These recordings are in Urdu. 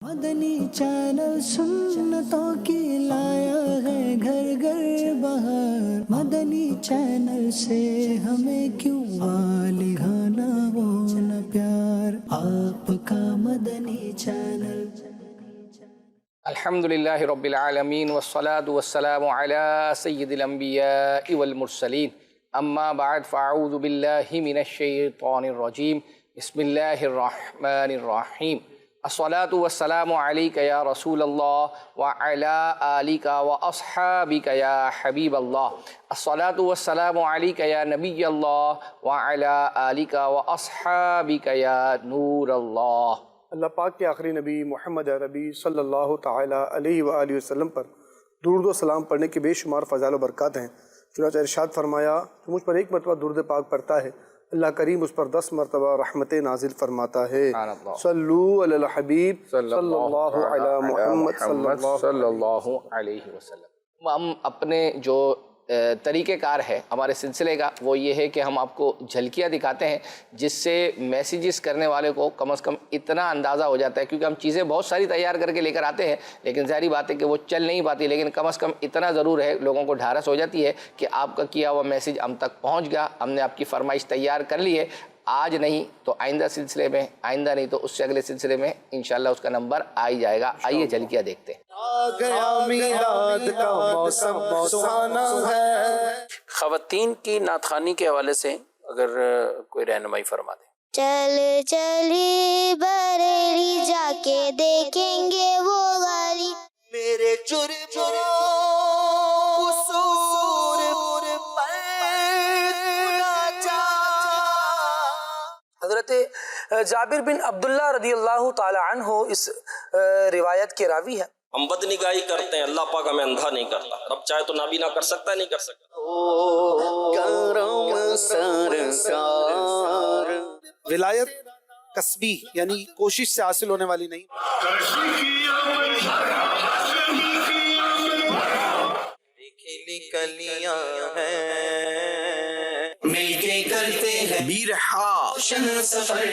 مدنی چینل سنتوں کی لایا ہے گھر گھر بہار، مدنی چینل سے ہمیں کیوں والگانا وہ نہ پیار، آپ کا مدنی چینل۔ الحمدللہ رب العالمین والصلاة والسلام علی سید الانبیاء والمرسلین، اما بعد فاعوذ باللہ من الشیطان الرجیم، بسم اللہ الرحمن الرحیم۔ الصلاة والسلام علیک یا رسول اللہ وعلی آلک واصحابک یا حبیب اللہ، الصلاة والسلام علیک یا نبی اللہ وعلی آلک واصحابک یا نور اللہ۔ اللہ پاک کے آخری نبی محمد عربی صلی اللہ تعالیٰ علیہ وآلہ وسلم پر درود و سلام پڑھنے کے بے شمار فضائل و برکات ہیں۔ چنانچہ ارشاد فرمایا جو مجھ پر ایک مرتبہ درود پاک پڑھتا ہے اللہ کریم اس پر 10 مرتبہ رحمت نازل فرماتا ہے۔ صلو علی الحبیب صلی اللہ علی محمد صلی اللہ علیہ وسلم۔ ہم اپنے جو طریقہ کار ہے ہمارے سلسلے کا وہ یہ ہے کہ ہم آپ کو جھلکیاں دکھاتے ہیں جس سے میسیجز کرنے والے کو کم از کم اتنا اندازہ ہو جاتا ہے، کیونکہ ہم چیزیں بہت ساری تیار کر کے لے کر آتے ہیں لیکن ظاہری بات ہے کہ وہ چل نہیں پاتی، لیکن کم از کم اتنا ضرور ہے لوگوں کو ڈھارس ہو جاتی ہے کہ آپ کا کیا ہوا میسیج ہم تک پہنچ گیا، ہم نے آپ کی فرمائش تیار کر لی ہے، آج نہیں تو آئندہ سلسلے میں، آئندہ نہیں تو اس سے اگلے سلسلے میں انشاءاللہ اس کا نمبر آ ہی جائے گا۔ آئیے جھلکیاں دیکھتے ہیں۔ خواتین کی نعت خوانی کے حوالے سے اگر کوئی رہنمائی فرما دیں۔ چل چلی بریلی جا کے دیکھیں گے وہ والی میرے جرم قصور پر نہ جا۔ حضرت جابر بن عبداللہ رضی اللہ تعالی عنہ اس روایت کے راوی ہیں۔ ہم بد نگاہی کرتے ہیں، اللہ پاک ہمیں اندھا نہیں کرتا، رب چاہے تو نابینا کر سکتا ہے، نہیں کر سکتا۔ ولایت کسبی یعنی کوشش سے حاصل ہونے والی نہیں، کلیاں ہیں مل کے کرتے ہیں بیرحا روشن سفر،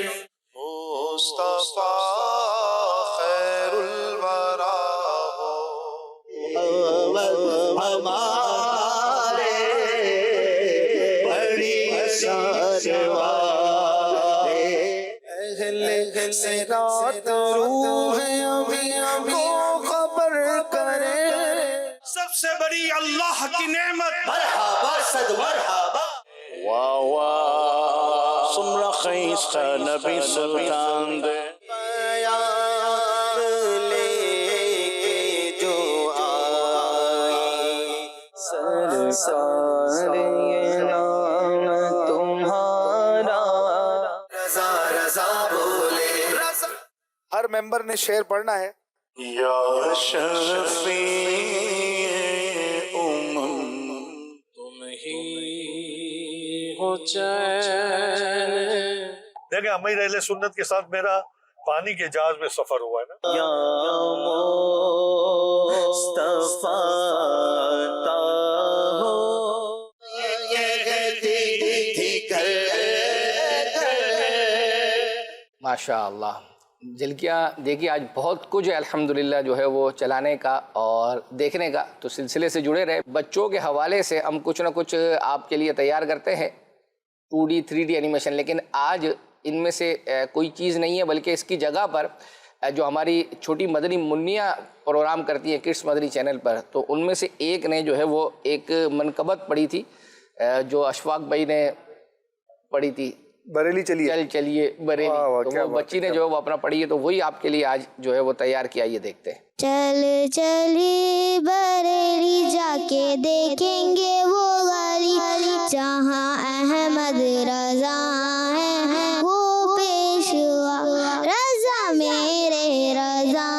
مصطفیٰ خیر الورا ہمارے بڑی شان والے اہل صراط روح ہمیں کو خبر کرے، سب سے بڑی اللہ کی نعمت مرحبا صد مرحبا واہ واہ سمرا خیستہ نبی سلطان دے بیان لے کے جو آئی سرکار یہ نام تمہارا رضا رضا بولے۔ ہر ممبر نے شعر پڑھنا ہے۔ یا شفیع تم ہی ہو چین۔ دیکھیں امیر اہل سنت کے ساتھ میرا پانی کے جہاز میں سفر ہوا ہے نا۔ یا مصطفیٰ ہو ماشاء اللہ، جھلکیاں دیکھیے آج بہت کچھ ہے الحمدللہ جو ہے وہ چلانے کا اور دیکھنے کا، تو سلسلے سے جڑے رہے۔ بچوں کے حوالے سے ہم کچھ نہ کچھ آپ کے لیے تیار کرتے ہیں 2D 3D اینیمیشن، لیکن آج ان میں سے کوئی چیز نہیں ہے، بلکہ اس کی جگہ پر جو ہماری چھوٹی مدنی منیاں پروگرام کرتی ہیں کڈس مدنی چینل پر، تو ان میں سے ایک نے جو ہے وہ ایک منقبت پڑھی تھی جو اشفاق بھائی نے پڑھی تھی، بریلی چلیے چل چلیے بریلی، تو وہ بچی نے جو ہے وہ اپنا پڑھی ہے، تو وہی آپ کے لیے آج جو ہے وہ تیار کیا، یہ دیکھتے ہیں۔ چل چلی بریلی جا کے دیکھیں گے وہ والی جہاں احمد رضا ہے وہ پیشوا، رضا میرے رضا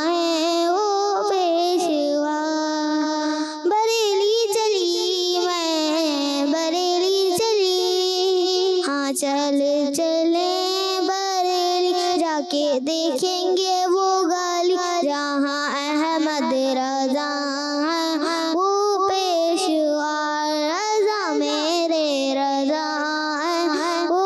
ہے وہ پیشوا، بریلی چلی میں بریلی چلی، ہاں چل چلے بریلی جا کے دیکھیں گے وہ گالی جہاں احمد رضا ہے وہ پیشوا، رضا میرے رضا ہے وہ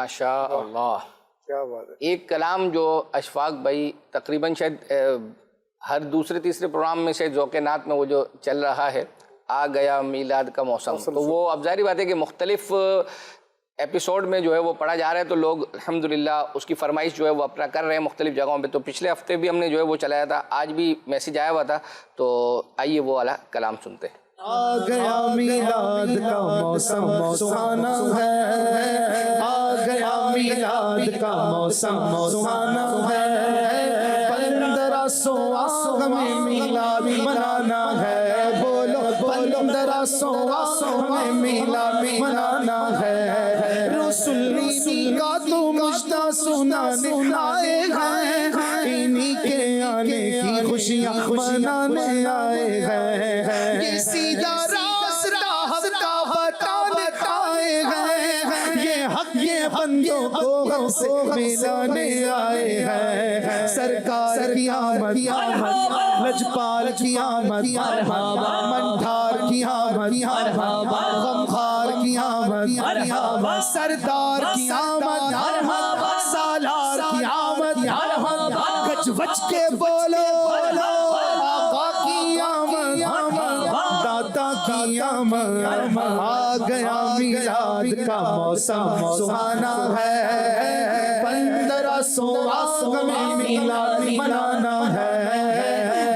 ماشاء اللہ، کیا بات ہے. ایک کلام جو اشفاق بھائی تقریباً شاید ہر دوسرے تیسرے پروگرام میں شاید ذوق نعت میں وہ جو چل رہا ہے، آ گیا میلاد کا موسم، تو وہ اب ظاہری بات ہے کہ مختلف ایپیسوڈ میں جو ہے وہ پڑھا جا رہا ہے، تو لوگ الحمدللہ اس کی فرمائش جو ہے وہ اپنا کر رہے ہیں مختلف جگہوں پہ. تو پچھلے ہفتے بھی ہم نے جو ہے وہ چلایا تھا، آج بھی میسیج آیا ہوا تھا، تو آئیے وہ والا کلام سنتے ہیں. آ گیا میلاد کا موسم سہانا ہے، آ گیا میلاد کا موسم سہانا ہے، 1500 ہمیں میلاد منانا ہے، بولو 1500 ہمیں میلاد منانا ہے، رسول کا تو مجدہ سنانے آئے ہیں، انہی کے آنے کی خوشیاں منانے آئے ہیں، یہ سیدھا راستہ ہفتہ بتانے آئے ہیں، یہ حق یہ بندوں کو ہم سے ملانے آئے ہیں، سرکار کی آمد لجپال کی آمد منٹھار کی آمد غمخوار کی آمد سردار کی آمد سالار کی آمد گچ بچ کے بولو آقا کی آمد داتا کی آمد آ گیا میلاد کا موسم سہانا ہے، 1500 ہمیں میلاد منانا ہے،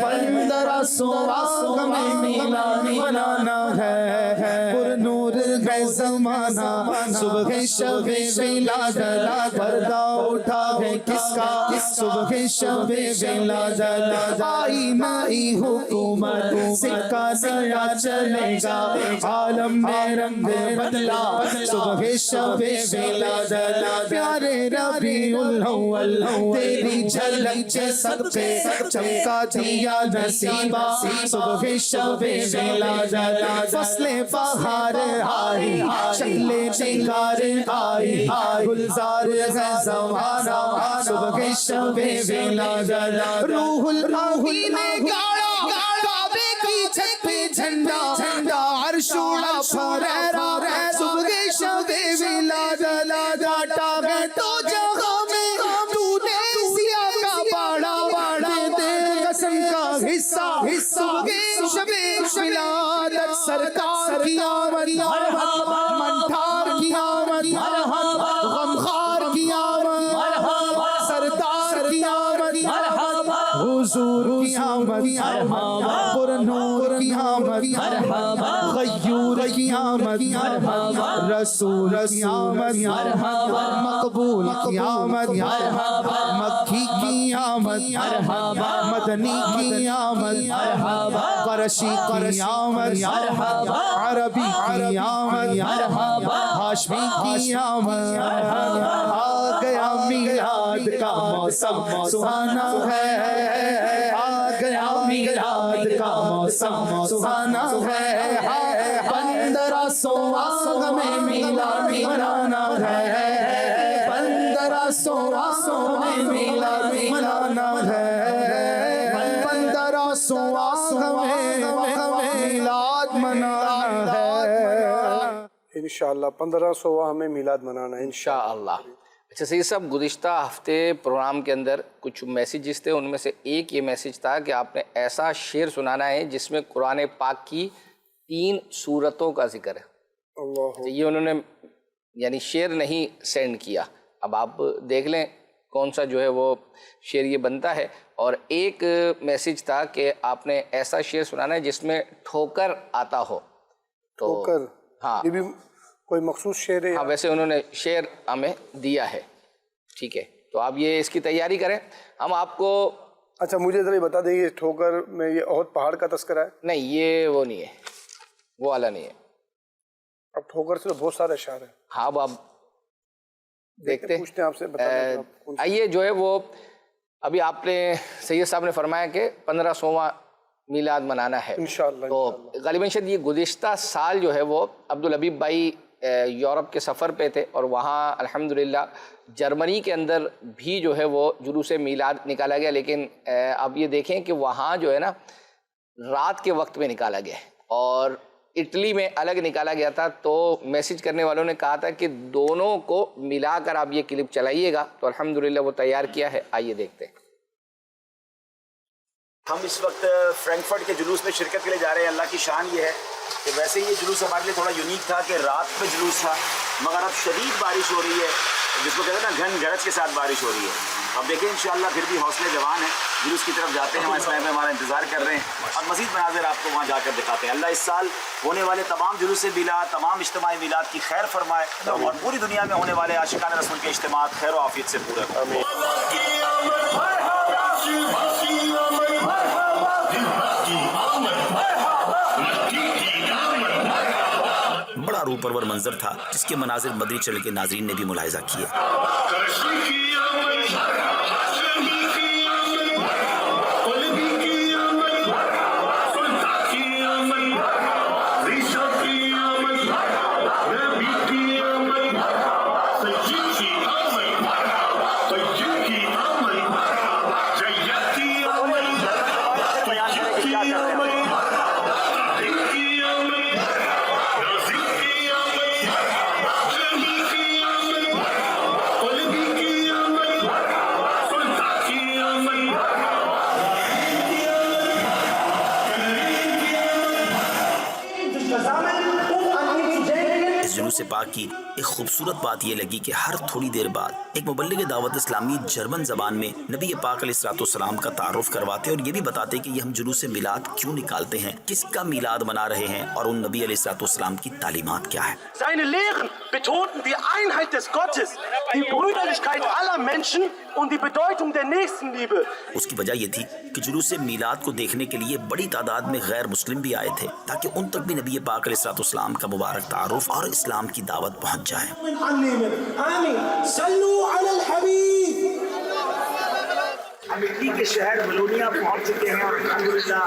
1500 ہمیں میلاد منانا ہے، پر نور ہے زمانہ صبح شب ولادت، پردہ اٹھا ہے کس کا صبح شب ولادت، آئی نئی حکومت سکہ نیا چلے گا، عالم میں رنگ بدلا صبح شب ولادت، پیارے ربیع الاول تیری جھلک کے صدقے چمکا دیا نصیبہ صبح شب ولادت، فصل بہار آئی شکلیں نگار آئی، گلزار ہے زمانہ صبح شب ولادت، روح الامین نے گاڑا کعبے کی چھت پہ جھنڈا، عرش اڑا پھریرا صبح شب ولادت، کاٹا گئے تو جہاں میں تو نے سیا کا باڑا دے قسم کا حصہ صبح شب ولادت، سرکار کی آمد منٹھار کی آمد غمخوار کی آمد سردار کی آمد حضور کی آمد پر نور کی آمد غیور کی آمد رسول کی آمد مقبول کی آمد مکی کی آمد مدنی کی آمد قرشی کی آمد عربی کی آمد ہاشمی کی آمد، آ گیا میلاد کا موسم سہانا ہے، آ گیا میلاد کا موسم سہانا ہے، 1500 ہمیں میلاد منانا ہے، 1500 ہمیں میلاد منانا ہے، 1500 ہمیں میلاد منانا ہے، انشاءاللہ 1500 ہمیں میلاد منانا ہے انشاءاللہ. اچھا سید صاحب، گزشتہ ہفتے پروگرام کے اندر کچھ میسیجز تھے، ان میں سے ایک یہ میسیج تھا کہ آپ نے ایسا شعر سنانا ہے جس میں قرآن پاک کی 3 سورتوں کا ذکر ہے. اللہ یہ انہوں نے یعنی شعر نہیں سینڈ کیا، اب آپ دیکھ لیں کون سا جو ہے وہ شعر یہ بنتا ہے. اور ایک میسیج تھا کہ آپ نے ایسا شعر سنانا ہے جس میں ٹھوکر آتا ہو. تو ٹھوکر، ہاں یہ بھی کوئی مخصوص شعر ہے؟ ہاں ویسے انہوں نے شعر ہمیں دیا ہے، ٹھیک ہے، تو آپ یہ اس کی تیاری کریں. ہم آپ کو اچھا مجھے ذرا بتا دیں، یہ ٹھوکر میں یہ احد پہاڑ کا تذکرہ ہے؟ نہیں، یہ وہ نہیں ہے، وہ والا نہیں ہے. اب ٹھوکر سے بہت سارے اشعار ہیں. ہاں اب آپ دیکھتے پوچھتے ہیں آپ سے، بتا دیں آپ کون سے؟ آئیے جو ہے وہ ابھی آپ نے سید صاحب نے فرمایا کہ 1500واں میلاد منانا ہے انشاءاللہ. تو غالباً شاید یہ گزشتہ سال جو ہے وہ عبدالحبیب بھائی یورپ کے سفر پہ تھے، اور وہاں الحمدللہ جرمنی کے اندر بھی جو ہے وہ جلوس میلاد نکالا گیا. لیکن اب یہ دیکھیں کہ وہاں جو ہے نا رات کے وقت میں نکالا گیا ہے، اور اٹلی میں الگ نکالا گیا تھا، تو میسیج کرنے والوں نے کہا تھا کہ دونوں کو ملا کر آپ یہ کلپ چلائیے گا، تو الحمدللہ وہ تیار کیا ہے، آئیے دیکھتے ہیں۔ ہم اس وقت فرینکفرٹ کے جلوس میں شرکت کے لیے جا رہے ہیں۔ اللہ کی شان یہ ہے کہ ویسے یہ جلوس ہمارے لیے تھوڑا یونیک تھا کہ رات میں جلوس تھا، مگر اب شدید بارش ہو رہی ہے، جس کو کہتے ہیں نا گھن گرج کے ساتھ بارش ہو رہی ہے۔ اب دیکھیں انشاءاللہ پھر بھی حوصلے جوان ہیں، جلوس کی طرف جاتے ہیں، ہم اس ٹائم میں ہمارا انتظار کر رہے ہیں اور مزید مناظر آپ کو وہاں جا کر دکھاتے ہیں۔ اللہ اس سال ہونے والے تمام جلوس میلاد، تمام اجتماعی میلاد کی خیر فرمائے اور پوری دنیا میں ہونے والے عاشقان رسول کے اجتماعات خیر و عافیت سے پورے ہوں۔ بڑا روح پرور منظر تھا جس کے مناظر مدنی چینل کے ناظرین نے بھی ملاحظہ کیے۔ جلوس پاک کی ایک خوبصورت بات یہ لگی کہ ہر تھوڑی دیر بعد ایک مبلغ دعوت اسلامی جرمن زبان میں نبی پاک علیہ السلام کا تعارف کرواتے اور یہ بھی بتاتے کہ یہ ہم جلوس میلاد کیوں نکالتے ہیں، کس کا میلاد منا رہے ہیں اور ان نبی علیہ السلام کی تعلیمات کیا ہے۔ Seine Lehren betonten die Einheit des Gottes, die Brüderlichkeit aller Menschen und die Bedeutung der Nächstenliebe. اس کی وجہ یہ تھی کہ جلوس میلاد کو دیکھنے کے لیے بڑی تعداد میں غیر مسلم بھی آئے تھے تاکہ ان تک بھی نبی پاک علیہ السلام کا مبارک تعارف اور اسلام کی دعوت پہنچ جائے۔ آمین صلو علی الحبیب۔ ہم اٹلی کے شہر بلونیا پہنچ چکے ہیں اور الحمدللہ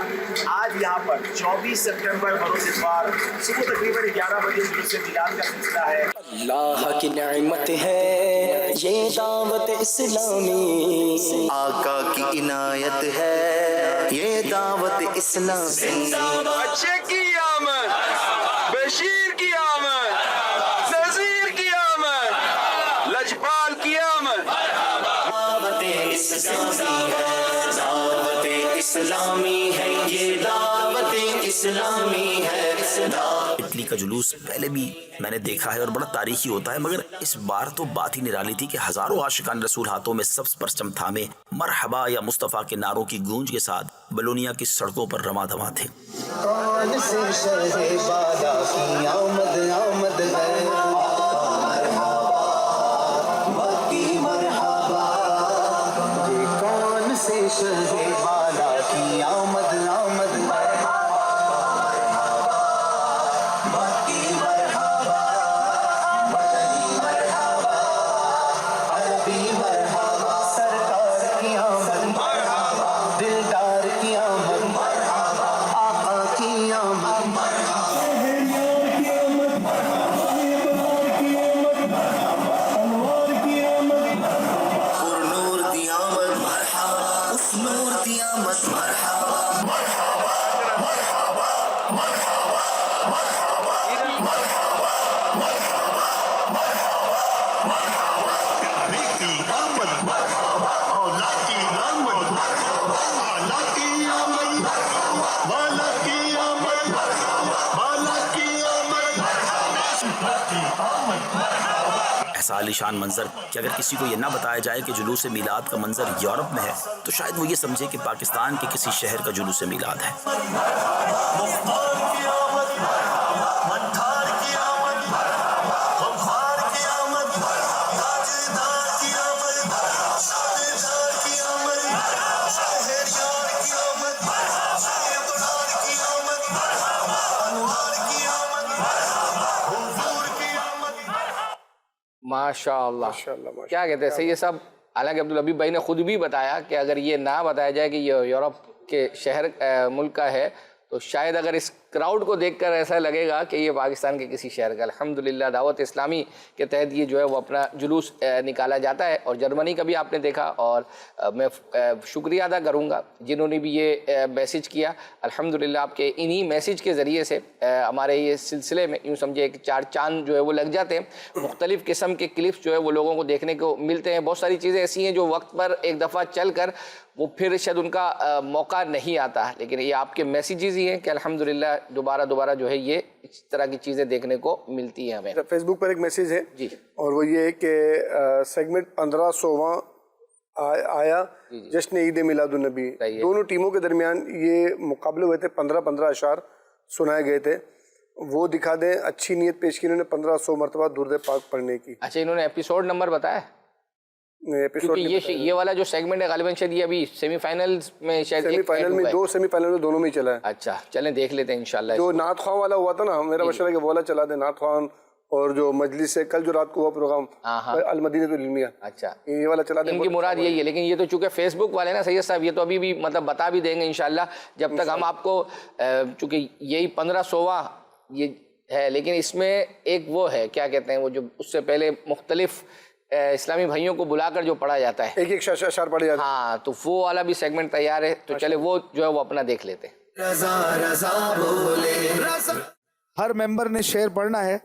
آج یہاں پر 24 سپٹمبر بروز اتوار صبح تقریباً 11 بجے جلوس میلاد کا سلسلہ ہے۔ اللہ کی نعمت ہے یہ دعوت اسلامی، آقا کی عنایت ہے یہ دعوت اسلامی۔ اچھے کی آمد، بشیر کی آمد، نذیر کی آمد، لجپال کی آمد۔ دعوت اسلامی ہے یہ دعوت اسلامی ہے۔ اٹلی کا جلوس پہلے بھی میں نے دیکھا ہے اور بڑا تاریخی ہوتا ہے، مگر اس بار تو بات ہی نرالی تھی کہ ہزاروں عاشقان رسول ہاتھوں میں سبز پرچم تھامے مرحبا یا مصطفیٰ کے نعروں کی گونج کے ساتھ بلونیا کی سڑکوں پر رواں دواں تھے۔ کون سے شہر بالا کی آمد آمد ہے، کون سے شہر بالا کی آمد آمد ہے۔ سرکار کی آمد، دلدار کی آمد، آقا کی آمد، نور دی آمد مرحبا، اس نور دی آمد مرحبا، ایسا عالیشان منظر کہ اگر کسی کو یہ نہ بتایا جائے کہ جلوس میلاد کا منظر یورپ میں ہے تو شاید وہ یہ سمجھے کہ پاکستان کے کسی شہر کا جلوس میلاد ہے۔ ماشاءاللہ کیا کہتے ہیں سید صاحب، حالانکہ عبدالحبیب بھائی نے خود بھی بتایا کہ اگر یہ نہ بتایا جائے کہ یہ یورپ کے شہر ملک کا ہے تو شاید اگر اس کراؤڈ کو دیکھ کر ایسا لگے گا کہ یہ پاکستان کے کسی شہر کا. الحمدللہ دعوت اسلامی کے تحت یہ جو ہے وہ اپنا جلوس نکالا جاتا ہے, اور جرمنی کا بھی آپ نے دیکھا, اور میں شکریہ ادا کروں گا جنہوں نے بھی یہ میسیج کیا. الحمدللہ آپ کے انہی میسیج کے ذریعے سے ہمارے یہ سلسلے میں یوں سمجھے کہ 4 چاند جو ہے وہ لگ جاتے ہیں. مختلف قسم کے کلپس جو ہے وہ لوگوں کو دیکھنے کو ملتے ہیں. بہت ساری چیزیں ایسی ہیں جو وقت پر ایک دفعہ چل کر وہ پھر شاید ان کا موقع نہیں آتا, لیکن یہ آپ کے میسیجز ہی ہیں کہ الحمدللہ دوبارہ جو ہے یہ اس طرح کی چیزیں دیکھنے کو ملتی ہیں ہمیں. فیس بک پر ایک میسیج ہے جی, اور وہ یہ ہے کہ سیگمنٹ 1500واں آیا جشن عید میلاد النبی, دونوں ٹیموں کے درمیان یہ مقابلے ہوئے تھے, 15 اشعار سنائے گئے تھے. وہ دکھا دیں, اچھی نیت پیش کی انہوں نے 1500 مرتبہ درود پاک پڑھنے کی. اچھا, انہوں نے ایپیسوڈ نمبر بتایا؟ کیونکہ یہ والا جو سیگمنٹ ہے غالباً شاید یہ ابھی سیمی فائنلز میں شاید سیمی فائنل میں 2 سیمی فائنل میں دونوں میں ہی چلا ہے. اچھا چلیں دیکھ لیتے ہیں انشاءاللہ. جو نعت خواہ والا ہوا تھا نا, میرا مشورہ ہے کہ وہ والا چلا دیں, نعت خواہ اور جو مجلس سے کل جو رات کو ہوا پروگرام المدینہ العلمیہ, اچھا یہ والا چلا دیں. ان کی مراد یہی ہے, لیکن یہ تو چونکہ فیس بک والے نا سید صاحب, یہ تو ابھی بھی مطلب بتا بھی دیں گے انشاءاللہ جب تک ہم آپ کو, چونکہ یہی 1500واں یہ ہے, لیکن اس میں ایک وہ ہے کیا کہتے ہیں وہ جو اس سے پہلے مختلف اسلامی بھائیوں کو بلا کر جو پڑھا جاتا ہے, ایک اشعار پڑھے جاتے ہیں. ہاں, تو وہ والا بھی سیگمنٹ تیار ہے, تو چلے وہ جو ہے وہ اپنا دیکھ لیتے ہیں. ہر ممبر نے شعر پڑھنا ہے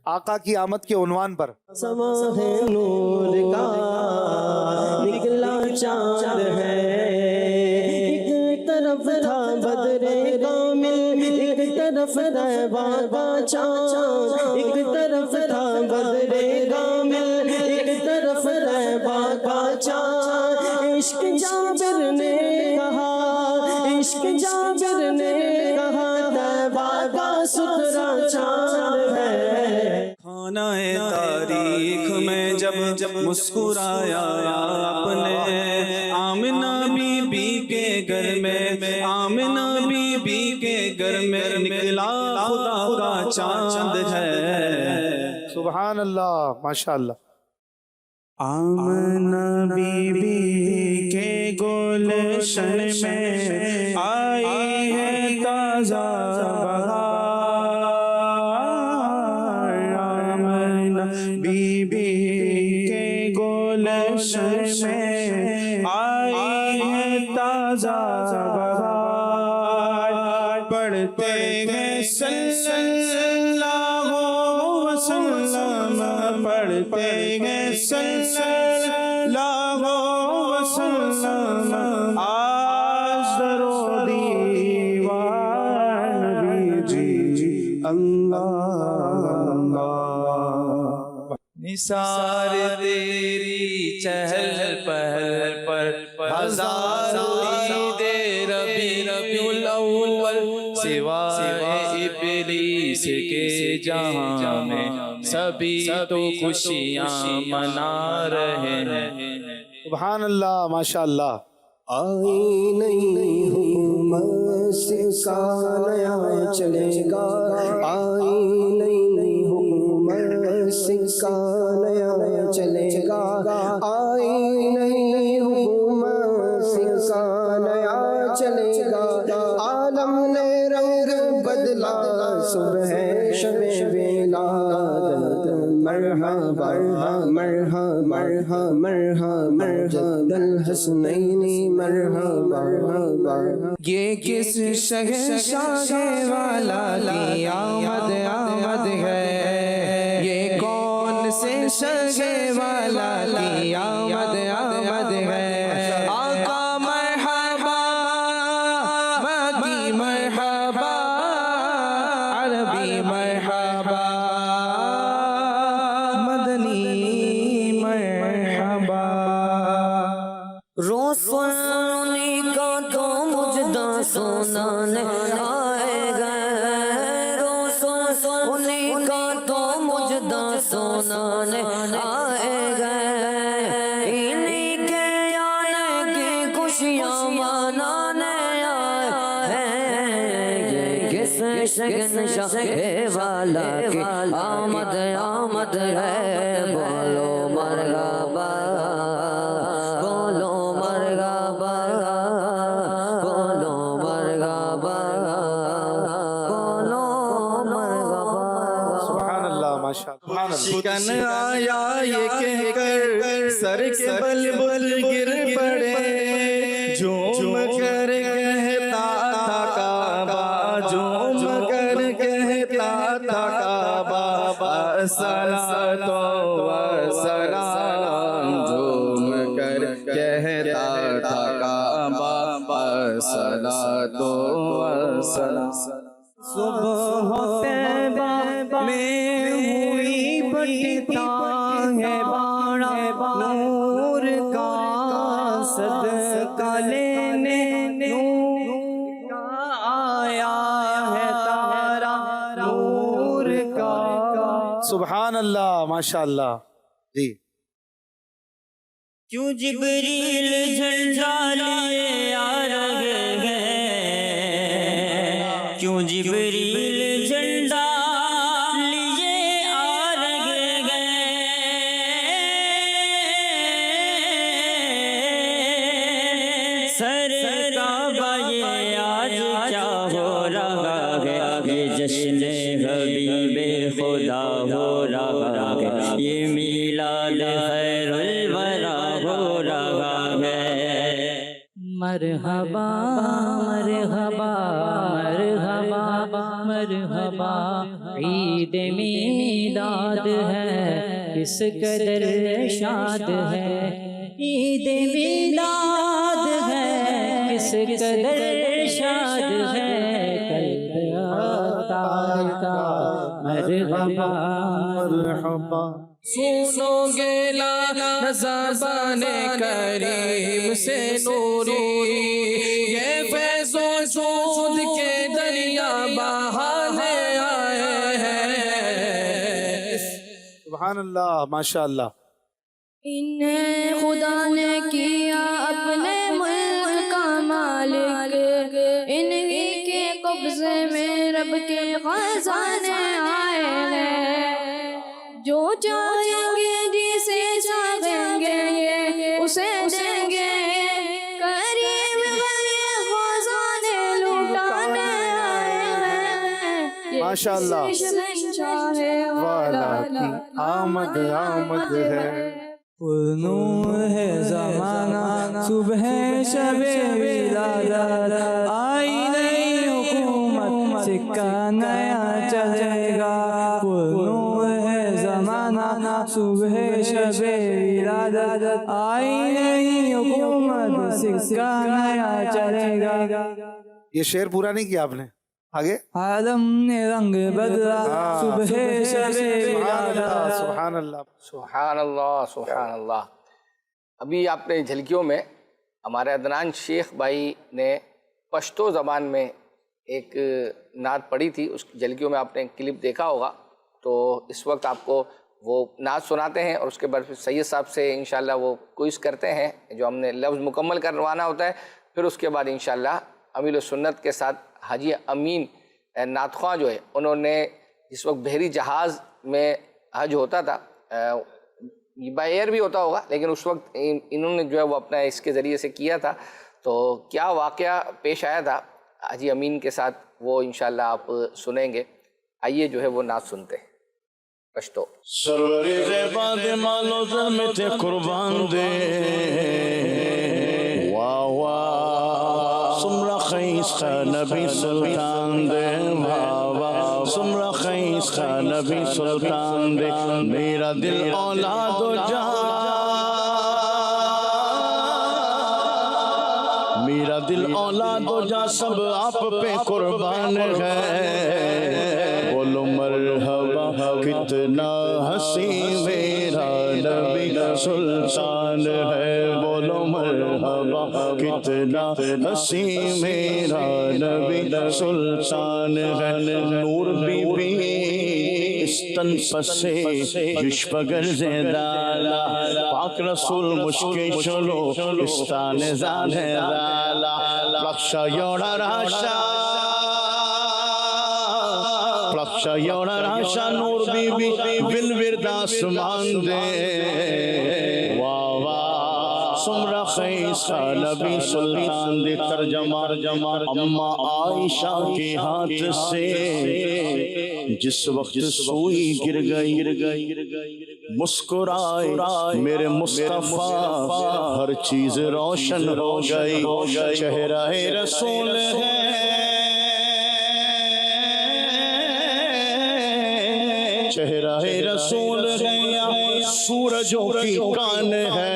آقا کی آمد کے عنوان پر. سما ہے نور کا نکلا چاند ہے, ایک طرف تھا بدر کامل, ایک طرف طیبہ کا چاند, ایک طرف تھا بدر کامل, ایک طرف طیبہ کا چاند. عشق جابر نے کہا, عشق جابر نے کہا, طیبہ کا ستھرا چاند ہے. خانہ تاریخ میں جب مسکرایا آپ نے, آمنہ بی بی کے گھر میں, آمنہ بی بی کے گھر میں نکلا خدا کا چاند ہے. سبحان اللہ, ماشاءاللہ. آمنہ بی بی کے گلشن میں آئی ہے تازہ بہار, بی بی کے گلشن میں آئی ہے تازہ بہار. پڑھتے ہیں صلی اللہ وسلم, پڑھتے ہیں صلی اللہ وسلم, آج درو دیوار نبی جی اللہ اللہ. نثار تیری چہل پہل پر ہزاروں عید ربیع الاول, سوائے ابلیس کے جہاں میں سبھی تو خوشیاں منا رہے ہیں. سبحان اللہ, ماشاءاللہ. آئی نئی حکومت کا نیا چلے گا, آئی نئی حکومت کا نیا چلے گا, آئی نئی حکومت کا نیا چلے گا. عالم نے رنگ بدلا صبح شب ولادت, مرحبا مرحبا مرحبا مرحبا جد الحسنین مرحبا مرحبا. یہ کس شہنشاہ والا کی آمد آمد ہے, یہ کون سے شہنشاہ والا کی آمد آمد ہے. آقا مرحبا, مہدی مرحبا, عربی مرحبا, مدنی مرحبا. روشنی کا تو مجدہ سنانے آئے گئے, روشنی کا تو مجدہ سنانے آئے گئے, انہی کے آنے کی خوشیاں منانے آئے ہیں. یہ کس شہنشاہ والا کی آمد آمد ہے, بولو مرحبا, بولو مرحبا, بولو مرحبا, بولو شکن آیا یہ کہہ کر سر کے بل بل گر پڑے، جھوم کر کہتا تھا کعبہ، جھوم کر کہتا تھا کعبہ، الصلاۃ والسلام، جھوم کر کہتا تھا کعبہ، الصلاۃ والسلام۔ صبح طیبہ میں ہوئی بٹتا ہے باڑا نور کا، صدقہ لینے نور کا آیا ہے تارا نور کا۔ سبحان اللہ، ماشاء اللہ جی۔ کیوں جبریل جھنڈا لیے آ رہے ہیں، کیوں جبریل جھنڈا لیے آ رہے ہیں، سر کعبہ یہ آج کیا ہو رہا ہے، یہ جشن حبیب خدا ہو رہا ہے، یہ میلاد خیر الورا ہو رہا ہے۔ مرحبا مرحبا مرحبا مرحبا، عید میلاد ہے کس قدر شاد ہے، عید میلاد ہے کس قدر شاد ہے، قلب آتا کا مرحبا مرحبا۔ سنو گیلا زبان کریم سے نوری، یہ فیض و جود کے دریا بہانے آئے ہیں۔ سبحان اللہ، ماشاء اللہ۔ انہیں خدا نے کیا اپنے ملک کا مالک، انہی کے قبضے میں رب کے خزانے آئے ہیں، جو چاہیں گے جسے چاہیں گے یہ اسے دیں گے، کریم یہ خزانے لوٹانے آئے ہیں، ماشاء اللہ، شہنشاہ والا کی آمد آمد ہے۔ پرنور ہے زمانہ صبح شب ولادت، آئی نئی حکومت سکہ نیا چلے گا، پرنور ہے زمانہ صبح شب ولادت، آئی نئی حکومت سکہ نیا چلے گا۔ یہ شعر پورا نہیں کیا آپ نے، آگے؟ عالم نے رنگ بدلا صبح شب ولادت۔ سبحان اللہ سبحان اللہ سبحان اللہ۔ ابھی آپ نے جھلکیوں میں ہمارے عدنان شیخ بھائی نے پشتو زبان میں ایک نعت پڑھی تھی، اس جھلکیوں میں آپ نے کلپ دیکھا ہوگا، تو اس وقت آپ کو وہ نعت سناتے ہیں اور اس کے بعد پھر سید صاحب سے انشاءاللہ وہ کوئز کرتے ہیں، جو ہم نے لفظ مکمل کروانا ہوتا ہے، پھر اس کے بعد انشاءاللہ امیل السنت کے ساتھ حاجی امین نعت خواں جو ہے، انہوں نے جس وقت بحری جہاز میں حج ہوتا تھا، بائی ایئر بھی ہوتا ہوگا، لیکن اس وقت انہوں نے جو ہے وہ اپنا اس کے ذریعے سے کیا تھا، تو کیا واقعہ پیش آیا تھا حاجی امین کے ساتھ وہ انشاءاللہ آپ سنیں گے۔ آئیے جو ہے وہ نعت سنتے ہیں پشتو۔ سروری زیباد مالو زمت قربان دے، واہ واہ سمرا خیس کا نبی سلطان دے، واہ واہ سمرا خیس کا نبی سلطان دے، میرا دل اولاد و جان، میرا دل اولاد و جان سب آپ پہ قربان ہے، بولو مرحبا کتنا حسین میرا نبی سلطان ہے، بولو مرحبا کتنا حسین میرا نبی سلطان ہے، نور بی بی استن پسے یشپگر زیدالا، پاک رسول مشکی چلو استان زان ہے دالا، پرکشا یوڑا راشا، پرکشا یوڑا راشا، نور بی بی بل ورد آسمان دے، واہ واہ سمرا خیسا نبی سلطان دے، ترجمہ اما عائشہ کے ہاتھ سے جس وقت سوئی گر گئی مسکرائے میرے مصطفیٰ ہر چیز روشن ہو گئی چہرہ رسول ہے چہرہ رسول ہے یا سورجوں کی کان ہے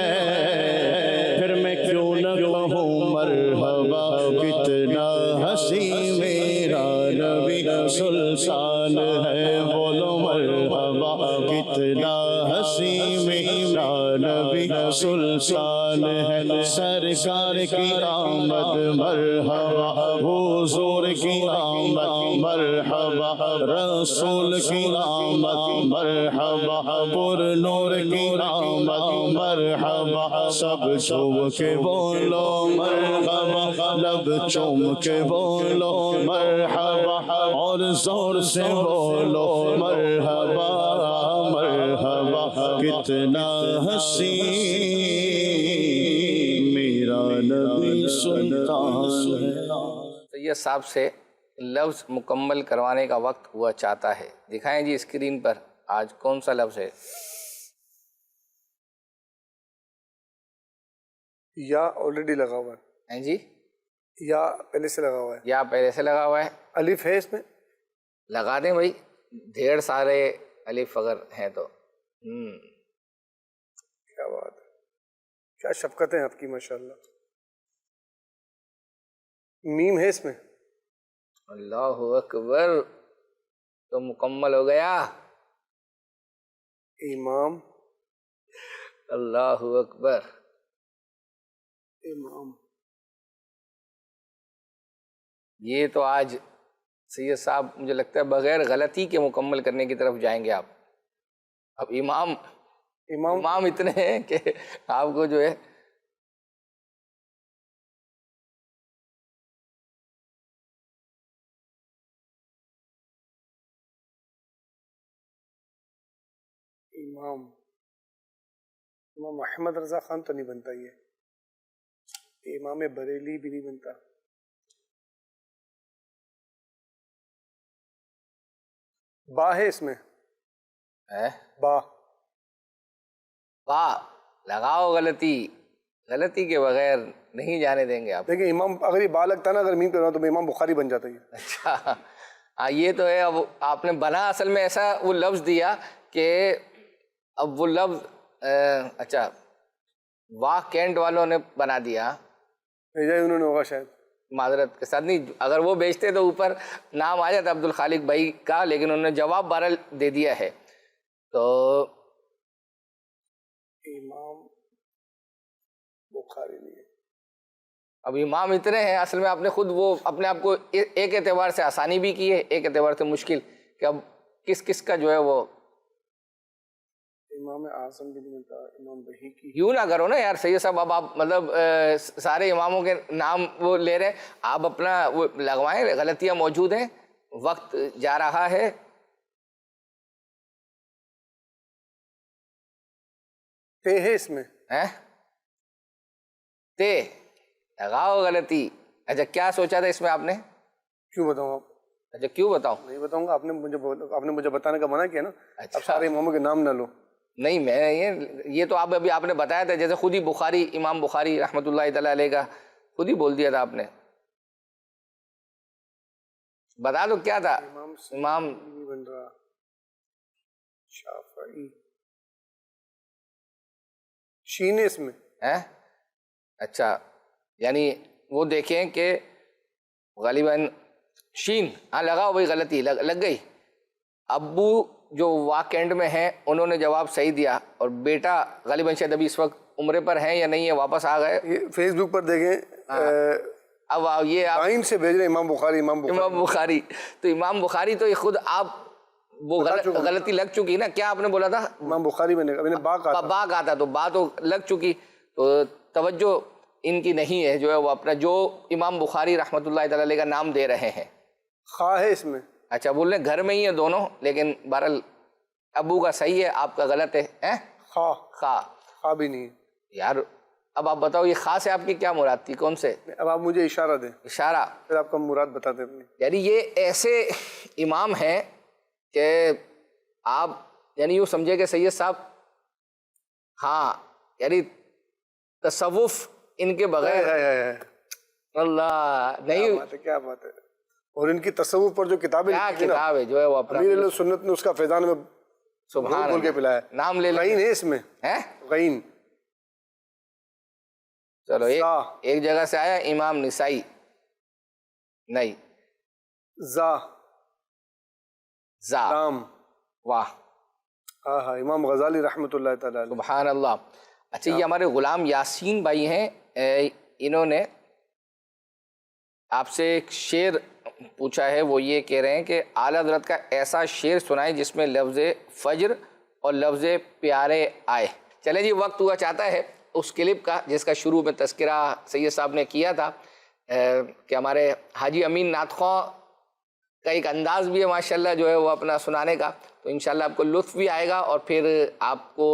پھر میں کیوں نہ کہوں مرحبا کتنا حسین میرا نبی سلطان ہے بولو مرحبا کتنا حسین میرا نبی سلطان ہے سرکار کی آمد مرحبا حضور کی آمد مرحبا رسول کی آمد مرحبا پر نور کی آمد مرحبا سب چوم کے بولو مرحبا لب چوم کے بولو مرحبا اور زور سے بولو مرحبا مرحبا کتنا حسین میرا نبی سلطان ہے۔ سید صاحب سے لفظ مکمل کروانے کا وقت ہوا چاہتا ہے، دکھائیں جی اسکرین پر آج کون سا لفظ ہے؟ یا آلریڈی لگا ہوا ہے جی، یا پہلے سے لگا ہوا ہے، یا پہلے سے لگا ہوا ہے، الف ہے اس میں، لگا دیں بھائی، ڈھیر سارے الف اگر ہیں تو۔ کیا بات ہے، کیا شفقتیں آپ کی ماشاءاللہ۔ میم ہے اس میں، اللہ اکبر، تو مکمل ہو گیا۔ امام، اللہ اکبر، امام، یہ تو آج سید صاحب مجھے لگتا ہے بغیر غلطی کے مکمل کرنے کی طرف جائیں گے آپ۔ اب امام اتنے ہیں کہ آپ کو جو ہے امام محمد رضا خان تو نہیں بنتا، یہ امام بریلی بھی نہیں بنتا۔ با ہے اس میں، با لگاؤ، غلطی کے بغیر نہیں جانے دیں گے آپ۔ دیکھیں امام اگر یہ با لگتا نا، اگر میم کرنا تو میں امام بخاری بن جاتا ہے۔ اچھا ہاں، یہ تو ہے۔ اب آپ نے بنا اصل میں ایسا وہ لفظ دیا کہ اب وہ لفظ اچھا واہ کینٹ والوں نے بنا دیا، انہوں نے ہوگا شاید، معذرت کے ساتھ نہیں، اگر وہ بیچتے تو اوپر نام آ جاتا عبد الخالق بھائی کا، لیکن انہوں نے جواب بہرحال دے دیا ہے۔ تو امام بخاری نہیں ہے۔ اب امام اتنے ہیں، اصل میں آپ نے خود وہ اپنے آپ کو ایک اعتبار سے آسانی بھی کی ہے، ایک اعتبار سے مشکل، کہ اب کس کا جو ہے وہ امام اعظم بھی نہیں ملتا، امام بہیقی۔ یوں نہ کرو نا یار سید صاحب، اب آپ مطلب سارے اماموں کے نام وہ لے رہے ہیں، آپ اپنا وہ لگوائیں، غلطیاں موجود ہیں، وقت جا رہا ہے۔ تے ہے اس میں، تے لگاؤ غلطی۔ اچھا کیا سوچا تھا اس میں آپ نے؟ کیوں بتاؤں آپ؟ اچھا کیوں بتاؤں؟ نہیں بتاؤں گا، آپ نے مجھے بتانے کا منع کیا نا، اب سارے اماموں کے نام نہ لو۔ نہیں، میں یہ تو ابھی آپ نے بتایا تھا، جیسے خود ہی بخاری، امام بخاری رحمۃ اللہ تعالی علیہ کا خود ہی بول دیا تھا آپ نے، بتا دو کیا تھا؟ امام بن رہا، شافعی، شین اس میں ہے۔ اچھا یعنی وہ دیکھیں کہ غالباً شین، ہاں لگاؤ بھائی، غلطی لگ گئی۔ ابو جو واکنڈ میں ہیں انہوں نے جواب صحیح دیا، اور بیٹا غالباً شاید ابھی اس وقت عمرے پر ہیں یا نہیں ہے، واپس آ گئے۔ فیس بک پر دیکھیں، اب یہ ٹائم سے بھیج رہے امام بخاری، تو امام بخاری تو خود آپ وہ غلطی لگ چکی نا، کیا آپ نے بولا تھا؟ امام بخاری میں نے با کہا تھا، تو با تو لگ چکی، تو توجہ ان کی نہیں ہے، جو ہے وہ اپنا جو امام بخاری رحمۃ اللہ تعالی علیہ کا نام دے رہے ہیں۔ خواہ ہے اس میں، اچھا بول رہے گھر میں ہی ہیں دونوں، لیکن بہرحال ابو کا صحیح ہے، آپ کا غلط ہے۔ خواہ بھی نہیں ہے یار۔ اب آپ بتاؤ یہ خاص سے آپ کی کیا مراد تھی، کون سے؟ اب آپ مجھے اشارہ دیں، اشارہ، پھر آپ کا مراد بتا دیں اپنی۔ یعنی یہ ایسے امام ہیں کہ آپ یعنی یوں سمجھے کہ سید صاحب ہاں یعنی تصوف ان کے بغیر اللہ نہیں. کیا بات ہے. اور ان کی تصوف پر جو کتابیں کیا کتاب ہے جو ہے وہ اپنا امیر سنت نے اس کا فیضان میں سبحان کھول کے پلایا. نام لے غین ہے اس میں, غین. چلو ایک جگہ سے آیا امام نسائی نہیں زا زام. واہ ہاں ہاں امام غزالی رحمۃ اللہ تعالی. سبحان اللہ. اچھا یہ ہمارے غلام یاسین بھائی ہیں, انہوں نے آپ سے ایک شعر پوچھا ہے. وہ یہ کہہ رہے ہیں کہ اعلیٰ حضرت کا ایسا شعر سنائیں جس میں لفظ فجر اور لفظ پیارے آئے. چلیں جی, وقت ہوا چاہتا ہے اس کلپ کا جس کا شروع میں تذکرہ سید صاحب نے کیا تھا کہ ہمارے حاجی امین ناتخواں کا ایک انداز بھی ہے ماشاءاللہ جو ہے وہ اپنا سنانے کا, تو انشاءاللہ آپ کو لطف بھی آئے گا اور پھر آپ کو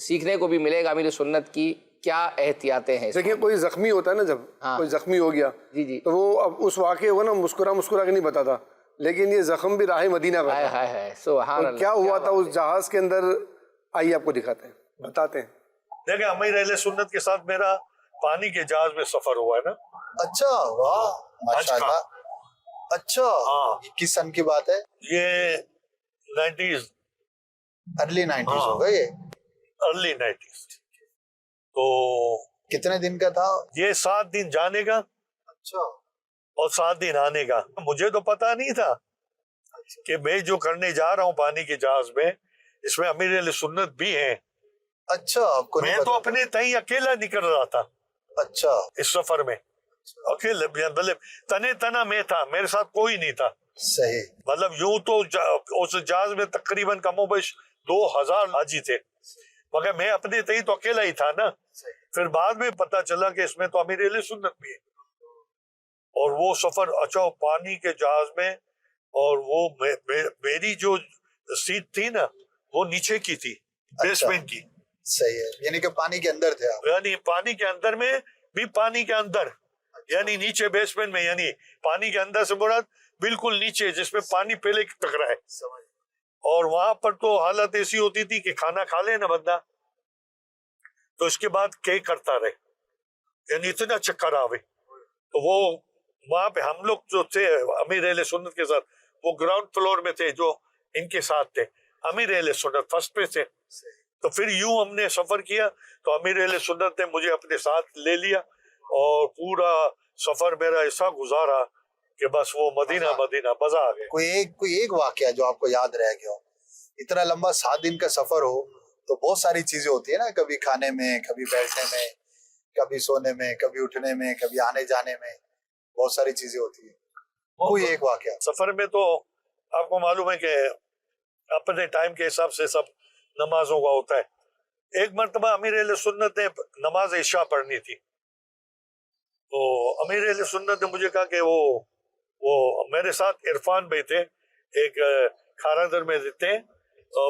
سیکھنے کو بھی ملے گا امیر سنت کی کیا احتیاطیں ہیں. دیکھیں کوئی زخمی ہوتا ہے نا, جب کوئی زخمی ہو گیا تو وہ اب اس واقعے کو نا مسکرا کے نہیں بتاتا, لیکن یہ زخم بھی راہ مدینہ کا تھا. سبحان اللہ. کیا ہوا تھا اس جہاز کے اندر, آئیے آپ کو دکھاتے ہیں, بتاتے ہیں. دیکھیں امیر اہل سنت کے ساتھ میرا پانی کے جہاز میں سفر ہوا ہے نا. اچھا واہ ماشاءاللہ. اچھا کس سن کی بات ہے یہ 90s, ارلی 90s ہو گئے. Early 90s. تو کتنے دن کا تھا یہ؟ 7 دن جانے کا. اچھا. اور 7 دن آنے کا. مجھے تو پتا نہیں تھا کہ میں جو کرنے جا رہا ہوں پانی کے جہاز میں اس میں امیر اہل سنت بھی ہیں. اچھا آپ کو میں تو اپنے تئیں اکیلا نکل رہا تھا. اچھا. اس سفر میں اکیلے, مطلب تنے تنا میں تھا, میرے ساتھ کوئی نہیں تھا. صحیح. مطلب یوں تو اس جہاز میں تقریباً کم و بیش 2000 حاجی تھے, مگر میں اپنے تئیں تو اکیلا ہی تھا نا. پھر بعد میں پتا چلا کہ اس میں تو امیر اہل سنت بھی ہے. اور وہ سفر اچھا پانی کے جہاز میں, اور وہ میری جو سیٹ تھی نا وہ نیچے کی تھی, بیسمنٹ کی. صحیح ہے, یعنی کہ پانی کے اندر تھے آپ. یعنی پانی کے اندر میں بھی, پانی کے اندر یعنی نیچے بیسمنٹ میں, یعنی پانی کے اندر سے مراد بالکل نیچے جس میں پانی پہلے تک رہا ہے. اور وہاں پر تو حالت ایسی ہوتی تھی کہ کھانا کھا لے نا بندہ تو اس کے بعد کیا کرتا رہے, یعنی اتنا چکر آوے. تو وہ وہاں پہ ہم لوگ جو تھے امیر اہل سنت کے ساتھ, وہ گراؤنڈ فلور میں تھے جو ان کے ساتھ تھے. امیر اہل سنت فرسٹ پہ تھے. تو پھر یوں ہم نے سفر کیا تو امیر اہل سنت نے مجھے اپنے ساتھ لے لیا اور پورا سفر میرا ایسا گزارا کہ بس وہ مدینہ مزہ آ گیا. کوئی ایک واقعہ جو آپ کو یاد رہ گیا ہو. اتنا لمبا 7 دن کا سفر ہو تو بہت ساری چیزیں ہوتی ہیں نا, کبھی کھانے میں, کبھی بیٹھنے میں, کبھی سونے میں, کبھی اٹھنے میں, کبھی آنے جانے میں, بہت ساری چیزیں ہوتی ہیں. کوئی ایک واقعہ سفر میں تو آپ کو معلوم ہے کہ اپنے ٹائم کے حساب سے سب نمازوں کا ہوتا ہے. ایک مرتبہ امیر اہل سنت نے نماز عشاء پڑھنی تھی, تو امیر اہل سنت نے مجھے کہا کہ وہ میرے ساتھ عرفان بھائی تھے, ایک کھارادر میں رہتے ہیں,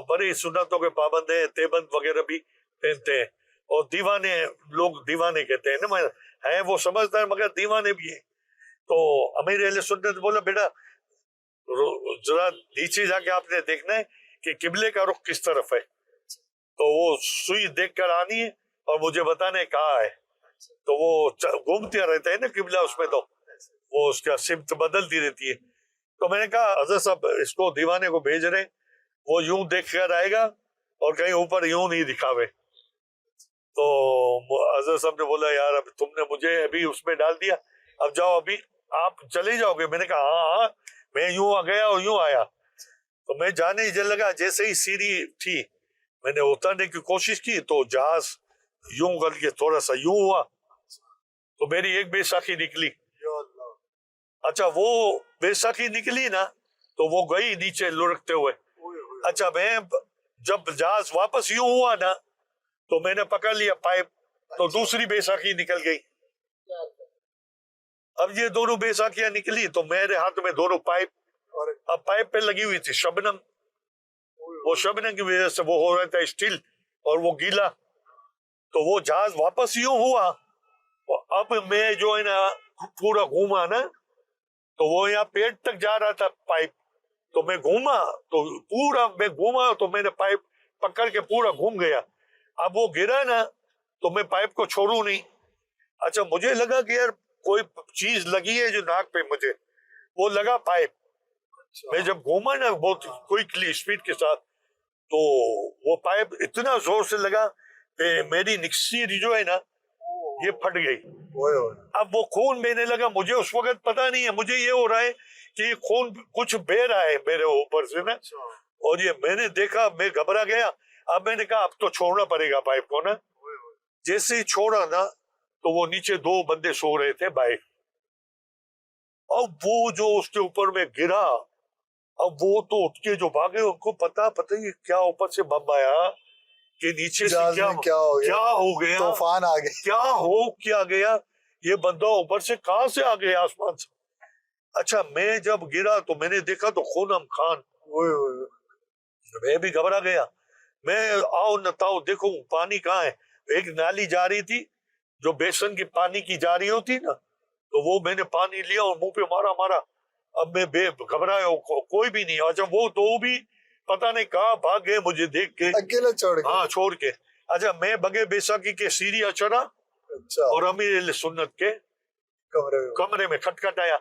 بڑی سنتوں کے پابند ہیں, تیبند وغیرہ بھی پہنتے ہیں, اور دیوانے, لوگ دیوانے کہتے ہیں نا, ہیں وہ سمجھدار مگر دیوانے بھی ہیں. تو امیر اہل سنت نے بولا بیٹا ذرا نیچے جا کے آپ نے دیکھنا ہے کہ قبلے کا رخ کس طرف ہے. تو وہ سوئی دیکھ کر آنی ہے اور مجھے بتانے کہاں ہے. تو وہ گھومتے رہتے ہیں نا قبلہ, اس میں تو وہ اس کا سمت بدلتی رہتی ہے. تو میں نے کہا حضرت صاحب اس کو دیوانے کو بھیج رہے, وہ یوں دیکھ کر آئے گا اور کہیں اوپر یوں نہیں دکھاوے. تو حضرت صاحب نے بولا یار اب تم نے مجھے ابھی اس میں ڈال دیا, اب جاؤ, ابھی آپ چلے جاؤ گے. میں نے کہا ہاں میں یوں آ گیا اور یوں آیا. تو میں جانے ہی لگا, جیسے ہی سیڑھی تھی میں نے اترنے کی کوشش کی تو جہاز یوں کر کے تھوڑا سا یوں ہوا تو میری ایک بیساکھی نکلی. اچھا وہ بیساکھی نکلی نا تو وہ گئی نیچے لڑکتے ہوئے. اچھا میں جب جہاز واپس یوں ہوا نا تو میں نے پکڑ لیا پائپ, تو دوسری بیساکھی نکل گئی. اب یہ دونوں بیساکھیاں نکلی تو میرے ہاتھ میں دونوں پائپ, اب پائپ پہ لگی ہوئی تھی شبنم, وہ شبنم کی وجہ سے وہ ہو رہا تھا اسٹیل اور وہ گیلا. تو وہ جہاز واپس یوں ہوا, اب میں جو ہے نا پورا گھوما نا تو وہ یہاں پیٹ تک جا رہا تھا پائپ, تو میں گھوما تو پورا میں گھوما تو میں نے پائپ پکڑ کے پورا گھوم گیا. اب وہ گرا نا تو میں پائپ کو چھوڑوں نہیں. اچھا مجھے لگا کہ یار کوئی چیز لگی ہے جو ناک پہ مجھے, وہ لگا پائپ. میں جب گھوما نا بہت کوئکلی اسپیڈ کے ساتھ تو وہ پائپ اتنا زور سے لگا کہ میری نکسی جو ہے نا یہ پھٹ گئی. اب وہ خون بہنے لگا. مجھے اس وقت پتا نہیں ہے, مجھے یہ ہو رہا ہے کہ یہ خون کچھ بہ رہا ہے میرے اوپر سے نا, اور یہ میں نے دیکھا, میں گھبرا گیا. اب میں نے کہا اب تو چھوڑنا پڑے گا پائپ کو نا. جیسے ہی چھوڑا نا تو وہ نیچے 2 بندے سو رہے تھے باہر. اب وہ جو اس کے اوپر میں گرا, اب وہ تو اٹھ کے جو بھاگے, ان کو پتا یہ کیا اوپر سے بم آیا کہ نیچے سے کیا ہو گیا, طوفان آ گیا, کیا گیا, یہ بندہ اوپر سے کہاں سے آ گیا آسمان سے. اچھا میں جب گرا تو میں نے دیکھا تو خونم خان, میں بھی گھبرا گیا. میں آؤ نتاؤ دیکھوں پانی کہاں ہے. ایک نالی جا رہی تھی جو بیسن کی پانی کی جا رہی ہوتی نا, تو وہ میں نے پانی لیا اور منہ پہ مارا. اب میں بے گھبرایا, کوئی بھی نہیں. اچھا وہ 2 بھی پتہ نہیں کہاں بھاگ گئے مجھے دیکھ کے, اکیلے چھوڑ کے. اچھا میں بگے بیساکی کے سیڑھیاں چڑھا اور امیر اہل سنت کے کمرے میں کھٹکھٹ آیا.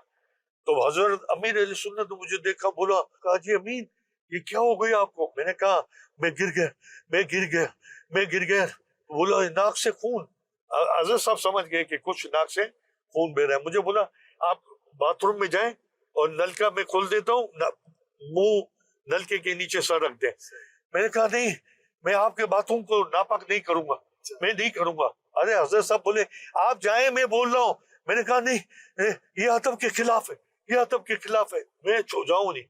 تو حضرت امیر اہل سنت مجھے دیکھا, بولا کہا جی امین یہ کیا ہو گئی آپ کو. میں نے کہا میں گر گیا. بولا ناک سے خون. حضرت صاحب سمجھ گئے کہ کچھ ناک سے خون بہ رہا ہے. مجھے بولا آپ باتھ روم میں جائیں اور نلکا میں کھول دیتا ہوں, منہ نلکے کے نیچے سر رکھ دیں. میں نے کہا نہیں, میں آپ کے باتوں کو ناپاک نہیں کروں گا, میں نہیں کروں گا. ارے حضرت صاحب بولے آپ جائیں, میں بول رہا ہوں. میں نے کہا نہیں, یہ ادب کے خلاف ہے, یہ ادب کے خلاف ہے, میں جاؤں نہیں.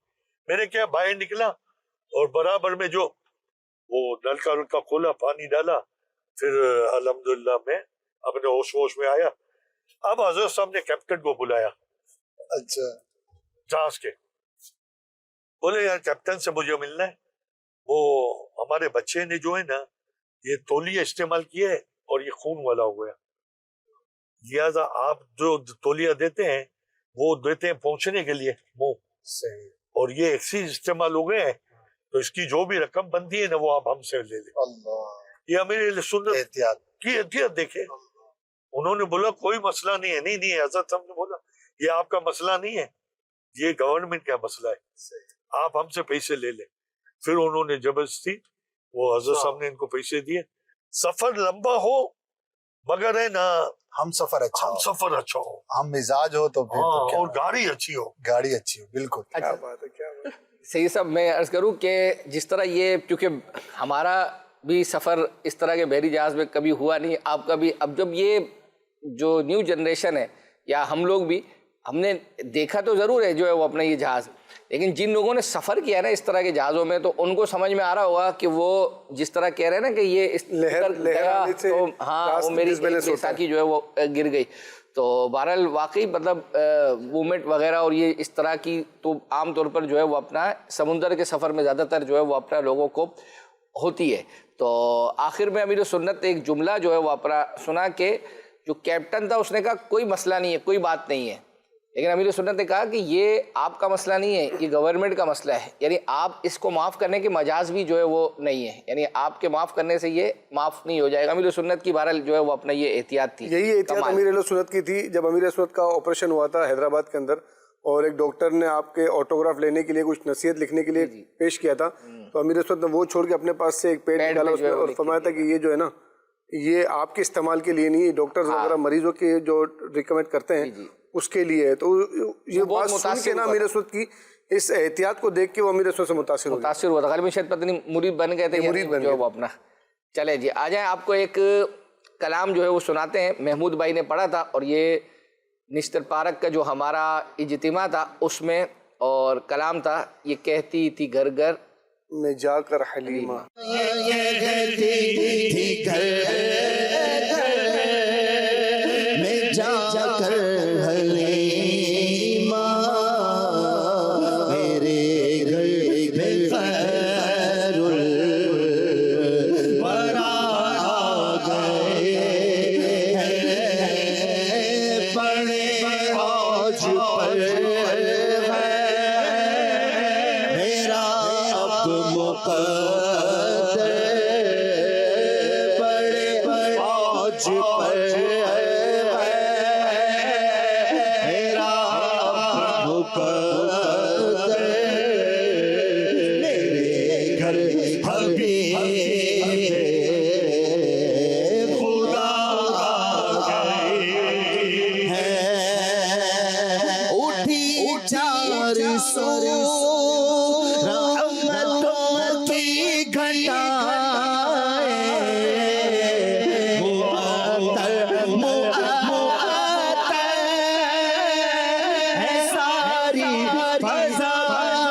میں نے کیا باہر نکلا اور برابر میں جو وہ نلکا کھولا, پانی ڈالا, پھر الحمدللہ میں اپنے ہوش میں آیا. اب حضرت صاحب نے کیپٹن کو بلایا, اچھا جہاز کے, بولے یار کیپٹن سے مجھے ملنا ہے. وہ ہمارے بچے نے جو ہے نا یہ تولیہ استعمال کیا ہے اور یہ خون والا ہو گیا, لہذا آپ جو تولیہ دیتے ہیں وہ دیتے ہیں پہنچنے کے لیے منہ سے, اور یہ ایکسیز استعمال ہو گئے ہیں, تو اس کی جو بھی رقم بنتی ہے نا وہ آپ ہم سے لے لیں. یہ امیر اہل سنت کی احتیاط دیکھے. انہوں نے بولا کوئی مسئلہ نہیں ہے. نہیں حضرت صاحب نے بولا یہ آپ کا مسئلہ نہیں ہے, یہ گورنمنٹ کا مسئلہ ہے, آپ ہم سے پیسے لے لیں. پھر انہوں نے زبردستی وہ حضرت صاحب نے ان کو پیسے دیے. سفر لمبا ہو مگر ہے نا ہم سفر اچھا ہو, ہم مزاج ہو تو پھر تو کیا, اور گاڑی اچھی ہو. بالکل. کیا بات ہے. صحیح صاحب میں عرض کروں کہ جس طرح یہ, کیونکہ ہمارا بھی سفر اس طرح کے بحری جہاز میں کبھی ہوا نہیں, آپ کا بھی. اب جب یہ جو نیو جنریشن ہے یا ہم لوگ بھی, ہم نے دیکھا تو ضرور ہے جو ہے وہ اپنا یہ جہاز, لیکن جن لوگوں نے سفر کیا نا اس طرح کے جہازوں میں تو ان کو سمجھ میں آ رہا ہوگا کہ وہ جس طرح کہہ رہے ہیں نا کہ یہ اس گیا تو ہاں وہ میری بیساکھی جو ہے وہ گر گئی. تو بہرحال واقعی مطلب موومنٹ وغیرہ اور یہ اس طرح کی تو عام طور پر جو ہے وہ اپنا سمندر کے سفر میں زیادہ تر جو ہے وہ اپنا لوگوں کو ہوتی ہے. تو آخر میں امیر سنت ایک جملہ جو ہے وہ اپنا سنا کہ جو کیپٹن تھا اس نے کہا کوئی مسئلہ نہیں ہے, کوئی بات نہیں ہے, لیکن امیر سنت نے کہا کہ یہ آپ کا مسئلہ نہیں ہے, یہ گورنمنٹ کا مسئلہ ہے. یعنی آپ اس کو معاف کرنے کے مجاز بھی جو ہے وہ نہیں ہے, یعنی آپ کے معاف کرنے سے یہ معاف نہیں ہو جائے گا. امیر سنت کی بہرحال جو ہے وہ اپنا یہ احتیاط تھی. یہی احتیاط امیر سنت کی تھی. جب امیر سنت کا آپریشن ہوا تھا حیدرآباد کے اندر اور ایک ڈاکٹر نے آپ کے آٹوگراف لینے کے لیے کچھ نصیحت لکھنے کے لیے پیش کیا تھا, تو امیر سنت نے وہ چھوڑ کے اپنے پاس سے ایک پیڈ نکالا اس میں اور فرمایا تھا کہ یہ جو ہے نا یہ آپ کے استعمال کے لیے نہیں, ڈاکٹرز وغیرہ مریضوں کے جو ریکمینڈ کرتے ہیں اس کے لیے. تو یہ بات سن کے نا امیر سنت کی اس احتیاط کو دیکھ کے وہ امیر سنت سے متاثر ہوا تھا. غالباً شاید پتہ نہیں مرید بن گئے تھے, مرید بن گئے وہ اپنا. چلے جی آ جائیں, آپ کو ایک کلام جو ہے وہ سناتے ہیں. محمود بھائی نے پڑھا تھا اور یہ نشتر پارک کا جو ہمارا اجتماع تھا اس میں, اور کلام تھا یہ کہتی تھی گھر گھر میں جا کر حلیمہ, میں جا کر حلیمہ میرے گھر میں خیر الورا آ گئے ہیں, بڑے آج پر میرا اب مقدر فوج پر میرا مقدر میرے گھر حبیب خدا ہے اٹھی 400 رحمتوں کی گھٹائیں معطر ہے ساری فضائیں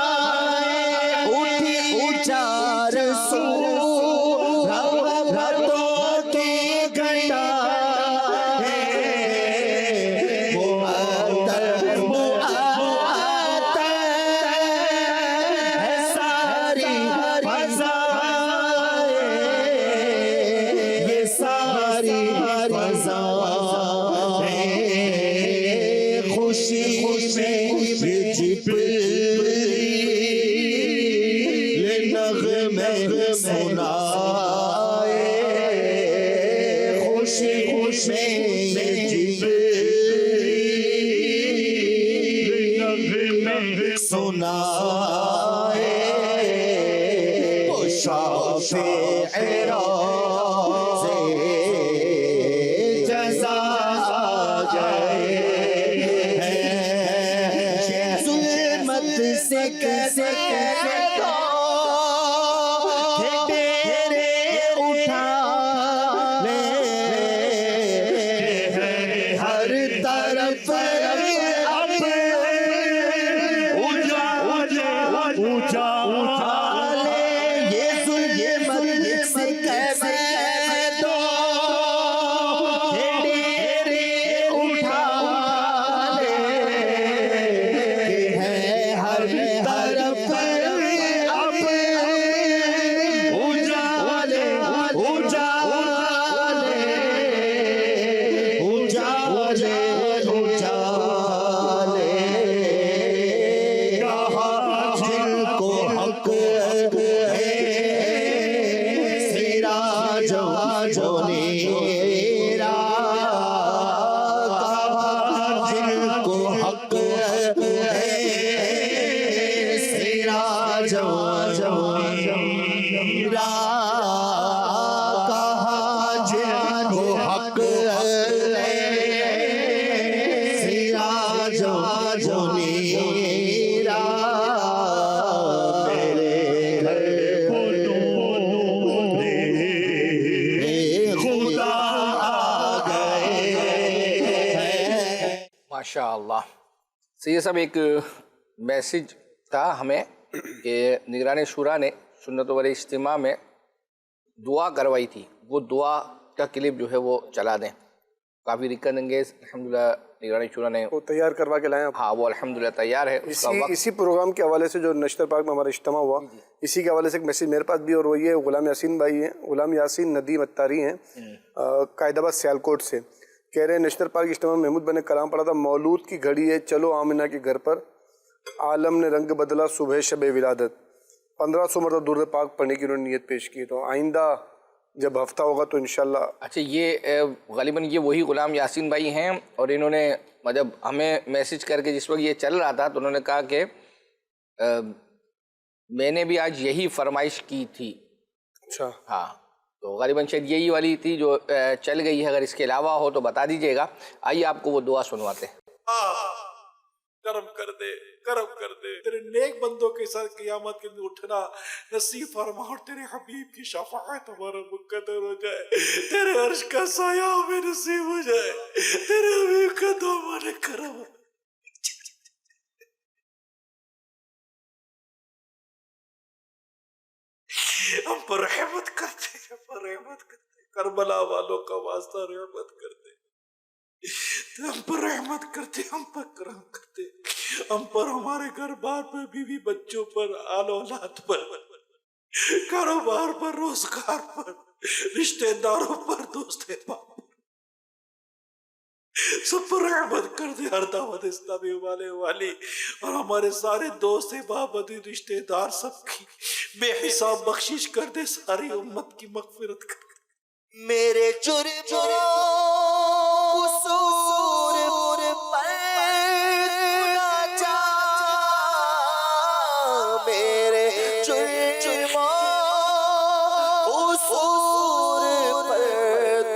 اٹھی 400 رحمتوں کی گھٹائیں خوشی میں جبریل نغمے سنائے خوشی میں جبریل نغمے سنائے وہ شافع راز جزا جائے ظلمت سے کیسے ڈیرے اٹھا لے ہر طرف اب اونچا لے یہ ظلمت سے کیسے ماشاء اللہ. سید صاحب ایک میسج تھا ہمیں کہ نگران شورا نے سنت والی اجتماع میں دعا کروائی تھی، وہ دعا کا کلپ جو ہے وہ چلا دیں. کافی رکن انگیز الحمدللہ نگران شورا نے وہ تیار کروا کے لائے ہیں. ہاں وہ الحمدللہ تیار ہے. اسی پروگرام کے حوالے سے جو نشتر پاک میں ہمارا اجتماع ہوا اسی کے حوالے سے ایک میسیج میرے پاس بھی، اور وہ یہ غلام یاسین بھائی ہیں، غلام یاسین ندیم اتاری ہیں قائد آباد سیالکوٹ سے. کہہ رہے ہیں نشتر پاک اجتماع میں محمود بھائی نے کلام پڑھا تھا، مولود کی گھڑی ہے چلو آمنہ کے گھر پر، عالم نے رنگ بدلا صبح شب ولادت. 1500 مرتبہ درود پاک پڑھنے کی انہوں نے نیت پیش کی. تو آئندہ جب ہفتہ ہوگا تو انشاءاللہ. اچھا یہ غالباً یہ وہی غلام یاسین بھائی ہیں، اور انہوں نے مطلب ہمیں میسج کر کے جس وقت یہ چل رہا تھا تو انہوں نے کہا کہ میں نے بھی آج یہی فرمائش کی تھی. اچھا ہاں تو غالباً شاید یہی والی تھی جو چل گئی ہے. اگر اس کے علاوہ ہو تو بتا دیجئے گا. آئیے آپ کو وہ دعا سنواتے ہیں. کرم کر دے، کرم کر دے، تیرے نیک بندوں کے ساتھ قیامت کے دن اٹھنا نصیب فرما، اور تیرے حبیب کی شفاعت ہمارا مقدر ہو جائے، تیرے عرش کا سایہ ہمیں نصیب ہو جائے، تیرے حبیب کا تو ہمارے کرم. ہم پر رحمت کرتے، ہم پر رحمت کرتے، کربلا والوں کا واسطہ رحمت کرتے، ہم پر رحمت کرتے، ہم پر کرم کرتے، ہم پر، ہمارے گھر بار پر، بیوی بچوں پر، آل اولاد پر، کاروبار پر، روزگار پر، رشتہ داروں پر، دوست احباب پر، سب پر رحمت کر دے. ہر دعوت اسلامی والے والی اور ہمارے سارے دوست احباب رشتہ دار سب کی بے حساب بخشش کر دے، ساری امت کی مغفرت کر دے. میرے جرم قصور پر نہ جا، میرے جرم قصور پر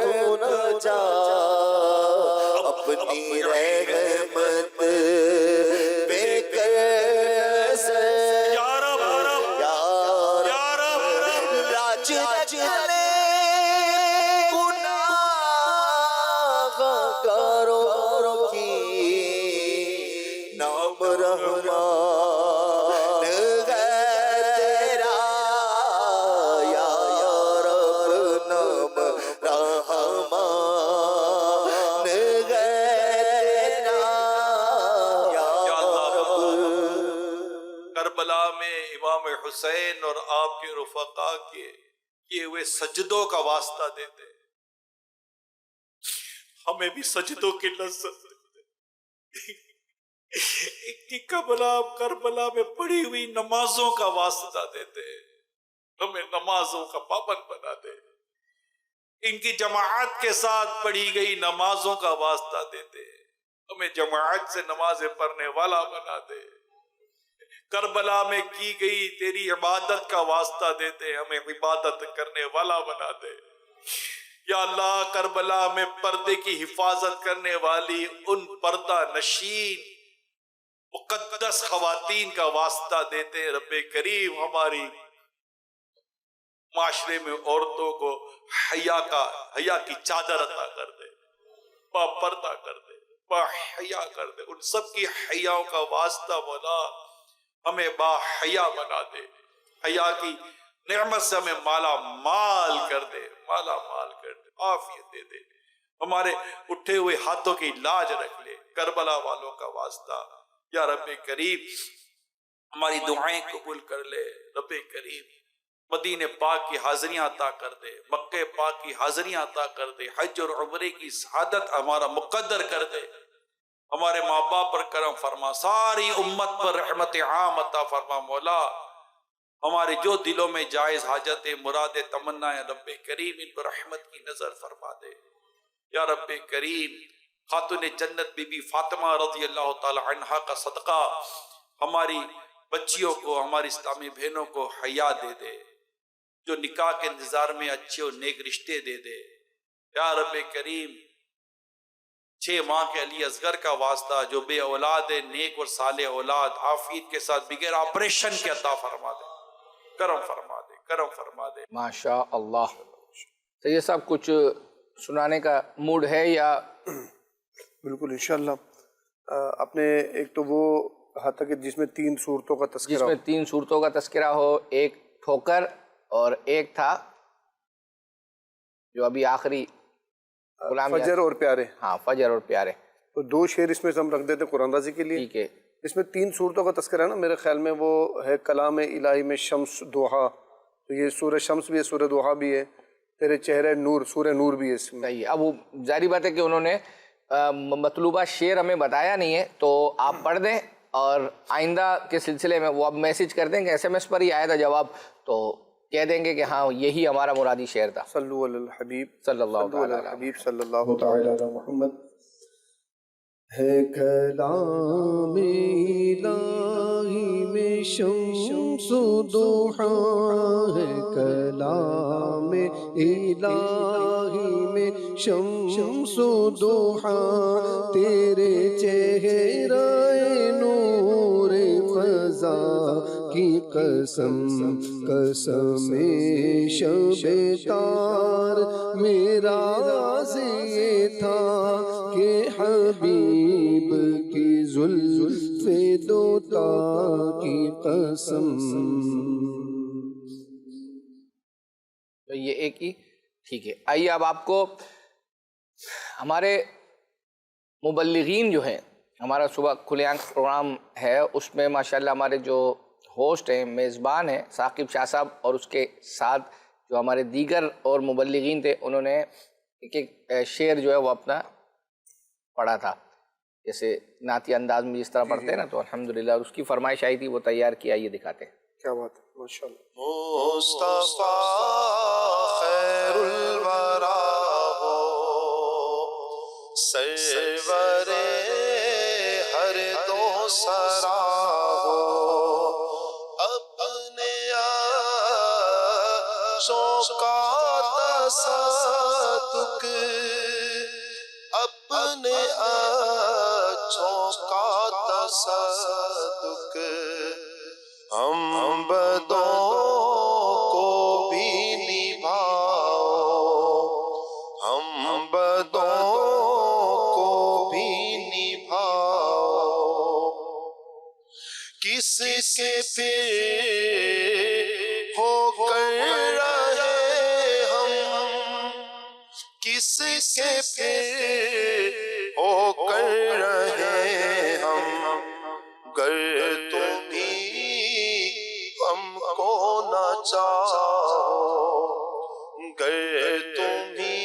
تو نہ جا، اپنی رحمت بے کر یا رب لاج چلے نام رحمان ہے تیرا، یا رب نام رحمان ہے تیرا، یا رب۔ کربلا میں امام حسین اور آپ کے رفقا کے کیے ہوئے سجدوں کا واسطہ دیتے، ہمیں بھی سجدوں کی لذت کربلا میں پڑھی ہوئی نمازوں کا واسطہ دیتے، ہمیں نمازوں کا پابند بنا دے، ان کی جماعت کے ساتھ پڑھی گئی نمازوں کا واسطہ دیتے، ہمیں جماعت سے نمازیں پڑھنے والا بنا دے، کربلا میں کی گئی تیری عبادت کا واسطہ دیتے، ہمیں عبادت کرنے والا بنا دے یا اللہ۔ کربلا میں پردے کی حفاظت کرنے والی ان پردہ نشین مقدس خواتین کا واسطہ دیتے، رب کریم ہماری معاشرے میں عورتوں کو حیا کی چادر عطا کر دے، با پردہ کر دے، با حیا کر دے، ان سب کی حیاؤں کا واسطہ مولا ہمیں با حیا بنا دے، حیا کی نعمت سے ہمیں مالا مال کر دے، مالا مال کر دے، عافیت دے دے، ہمارے اٹھے ہوئے ہاتھوں کی لاج رکھ لے، کربلا والوں کا واسطہ یا رب کریم ہماری دعائیں قبول کر لے، رب کریم مدینہ پاک کی حاضریاں عطا کر دے، مکہ پاک کی حاضریاں عطا کر دے، حج اور عمرے کی سعادت ہمارا مقدر کر دے، ہمارے ماں باپ پر کرم فرما، ساری امت پر رحمت عام عطا فرما مولا، ہمارے جو دلوں میں جائز حاجت مراد تمنا ہے رب کریم ان پر رحمت کی نظر فرما دے یا رب کریم۔ خاتون جنت بی بی فاطمہ رضی اللہ تعالی عنہا کا صدقہ ہماری بچیوں کو، ہماری اسلامی بہنوں کو حیا دے دے، جو نکاح کے انتظار میں اچھے اور نیک رشتے دے دے یا رب کریم۔ 6 ماہ کے علی اصغر کا واسطہ جو بے اولاد ہے، نیک اور صالح اولاد عافیت کے ساتھ بغیر آپریشن کے عطا فرما دے، کرم فرما دے، کرم فرما دے۔ ماشاء اللہ۔ تو یہ سب کچھ سنانے کا موڈ ہے یا؟ بالکل انشاءاللہ۔ اپنے ایک تو وہ کہا تھا کہ جس میں 3 صورتوں کا تذکرہ، جس میں 3 صورتوں کا تذکرہ ہو، ایک ٹھوکر اور ایک تھا جو ابھی آخری فجر اور پیارے۔ ہاں فجر اور پیارے، تو 2 شعر اس میں سے ہم رکھ دیتے ہیں قرآن رازی کے لیے۔ ٹھیک ہے۔ اس میں 3 صورتوں کا تذکرہ ہے نا، میرے خیال میں وہ ہے کلام الہی میں شمس دوحا، تو یہ سورہ شمس بھی ہے، سورہ دوحا بھی ہے، تیرے چہرے نور، سورہ نور بھی ہے اس میں۔ صحیح۔ اب وہ ظاہری بات ہے کہ انہوں نے مطلوبہ شعر ہمیں بتایا نہیں ہے، تو آپ پڑھ دیں اور آئندہ کے سلسلے میں وہ اب میسج کر دیں کہ SMS پر ہی آیا تھا جواب، تو کہہ دیں گے کہ ہاں یہی ہمارا مرادی شعر تھا۔ صلو علی الحبیب صلی اللہ تعالی علیہ حبیب صلی اللہ تعالی علی محمد۔ ہے کلام الہی میں شمس و ضحیٰ، ہے کلام الہی میں شمس و ضحیٰ، تیرے چہرے نور فضا کی قسم، قسم شب تار میرا راز یہ تھا کہ حبیب کی زلف دوتا کی قسم۔ تو یہ ایک ہی ٹھیک ہے۔ آئیے اب آپ کو ہمارے مبلغین جو ہیں، ہمارا صبح کھلے آنکھ پروگرام ہے، اس میں ماشاءاللہ ہمارے جو ہوسٹ ہیں، میزبان ہیں ثاقب شاہ صاحب، اور اس کے ساتھ جو ہمارے دیگر اور مبلغین تھے، انہوں نے ایک ایک شعر جو ہے وہ اپنا پڑھا تھا، جیسے نعتی انداز میں جس طرح پڑھتے ہیں نا، تو الحمدللہ اس کی فرمائش آئی تھی، وہ تیار کیا، یہ دکھاتے ہیں۔ کیا بات ہے، ماشاء اللہ. مصطفیٰ خیر الورا ہو، سرور ہر دو سرا ہو، اپنے آنچوں کا تصدق، اپنے آنچوں کا تصدق، ہم بدوں کو بھی نبھاؤ، ہم بدوں کو بھی نبھاؤ، کس کے پھر ہو کر رہے ہم، کس کے پھر ہو کر رہے ہم، گر تم ہی ہم کو نہ چاہو، گر تم ہی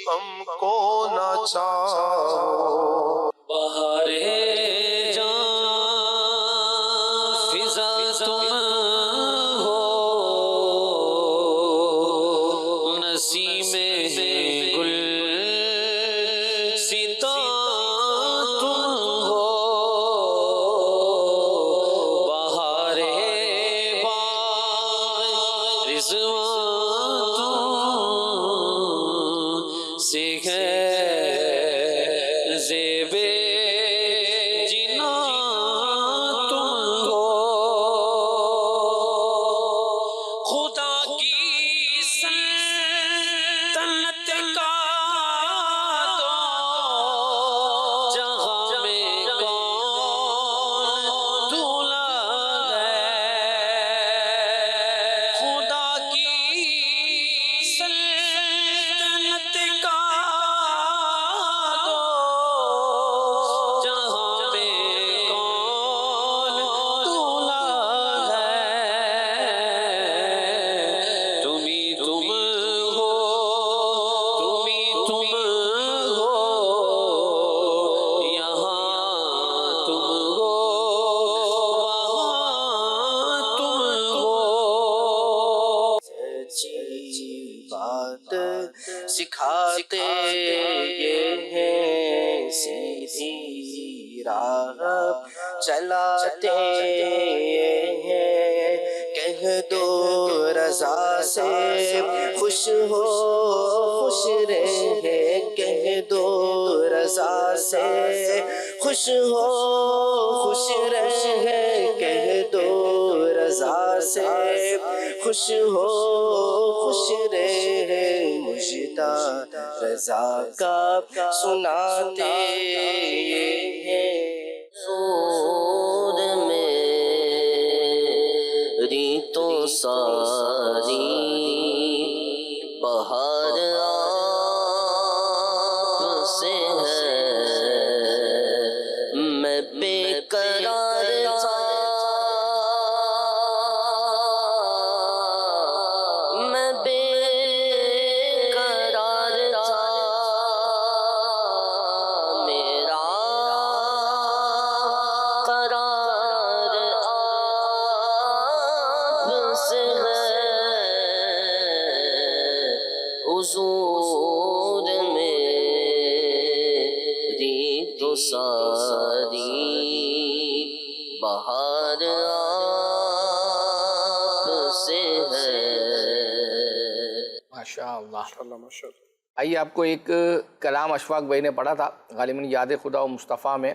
ہم کو نہ چاہو. بہار جان فضا تم ہو، نسیم گل ستا تم ہو، بہار باغ رضوان تم سے ہے، زیب جنا تم ہو، خدا کی سلطنت کا دو جہاں میں کون دھولا ہے، خدا کی سلطنت کا دو جہاں میں کون دھولا ہے، تمہیں تم ہو، تمہیں تم ہو، یہاں تم ہو، وہاں تم ہو. سچی بات سکھاتے یہ ہیں، سیدھی راہ چلاتے یہ ہیں، کہہ دو رضا سے خوش ہو خوش رہے، کہہ دو رضا سے خوش ہو خوش رہے، کہہ دو رضا سے خوش ہو خوش رہے، مجدہ رضا کا سناتے یہ ہیں. سود میری تو ساری بہار آپ سے ہے، میں بے قرار تھا، میں بے قرار تھا، میرا قرار آپ سے ہے، حضور میری تو ساری بہار آپ سے ہے. ماشاء اللہ. اللہ ماشاء اللہ. آئیے آپ کو ایک کلام اشفاق بھائی نے پڑھا تھا غالباً یاد خدا و مصطفیٰ میں،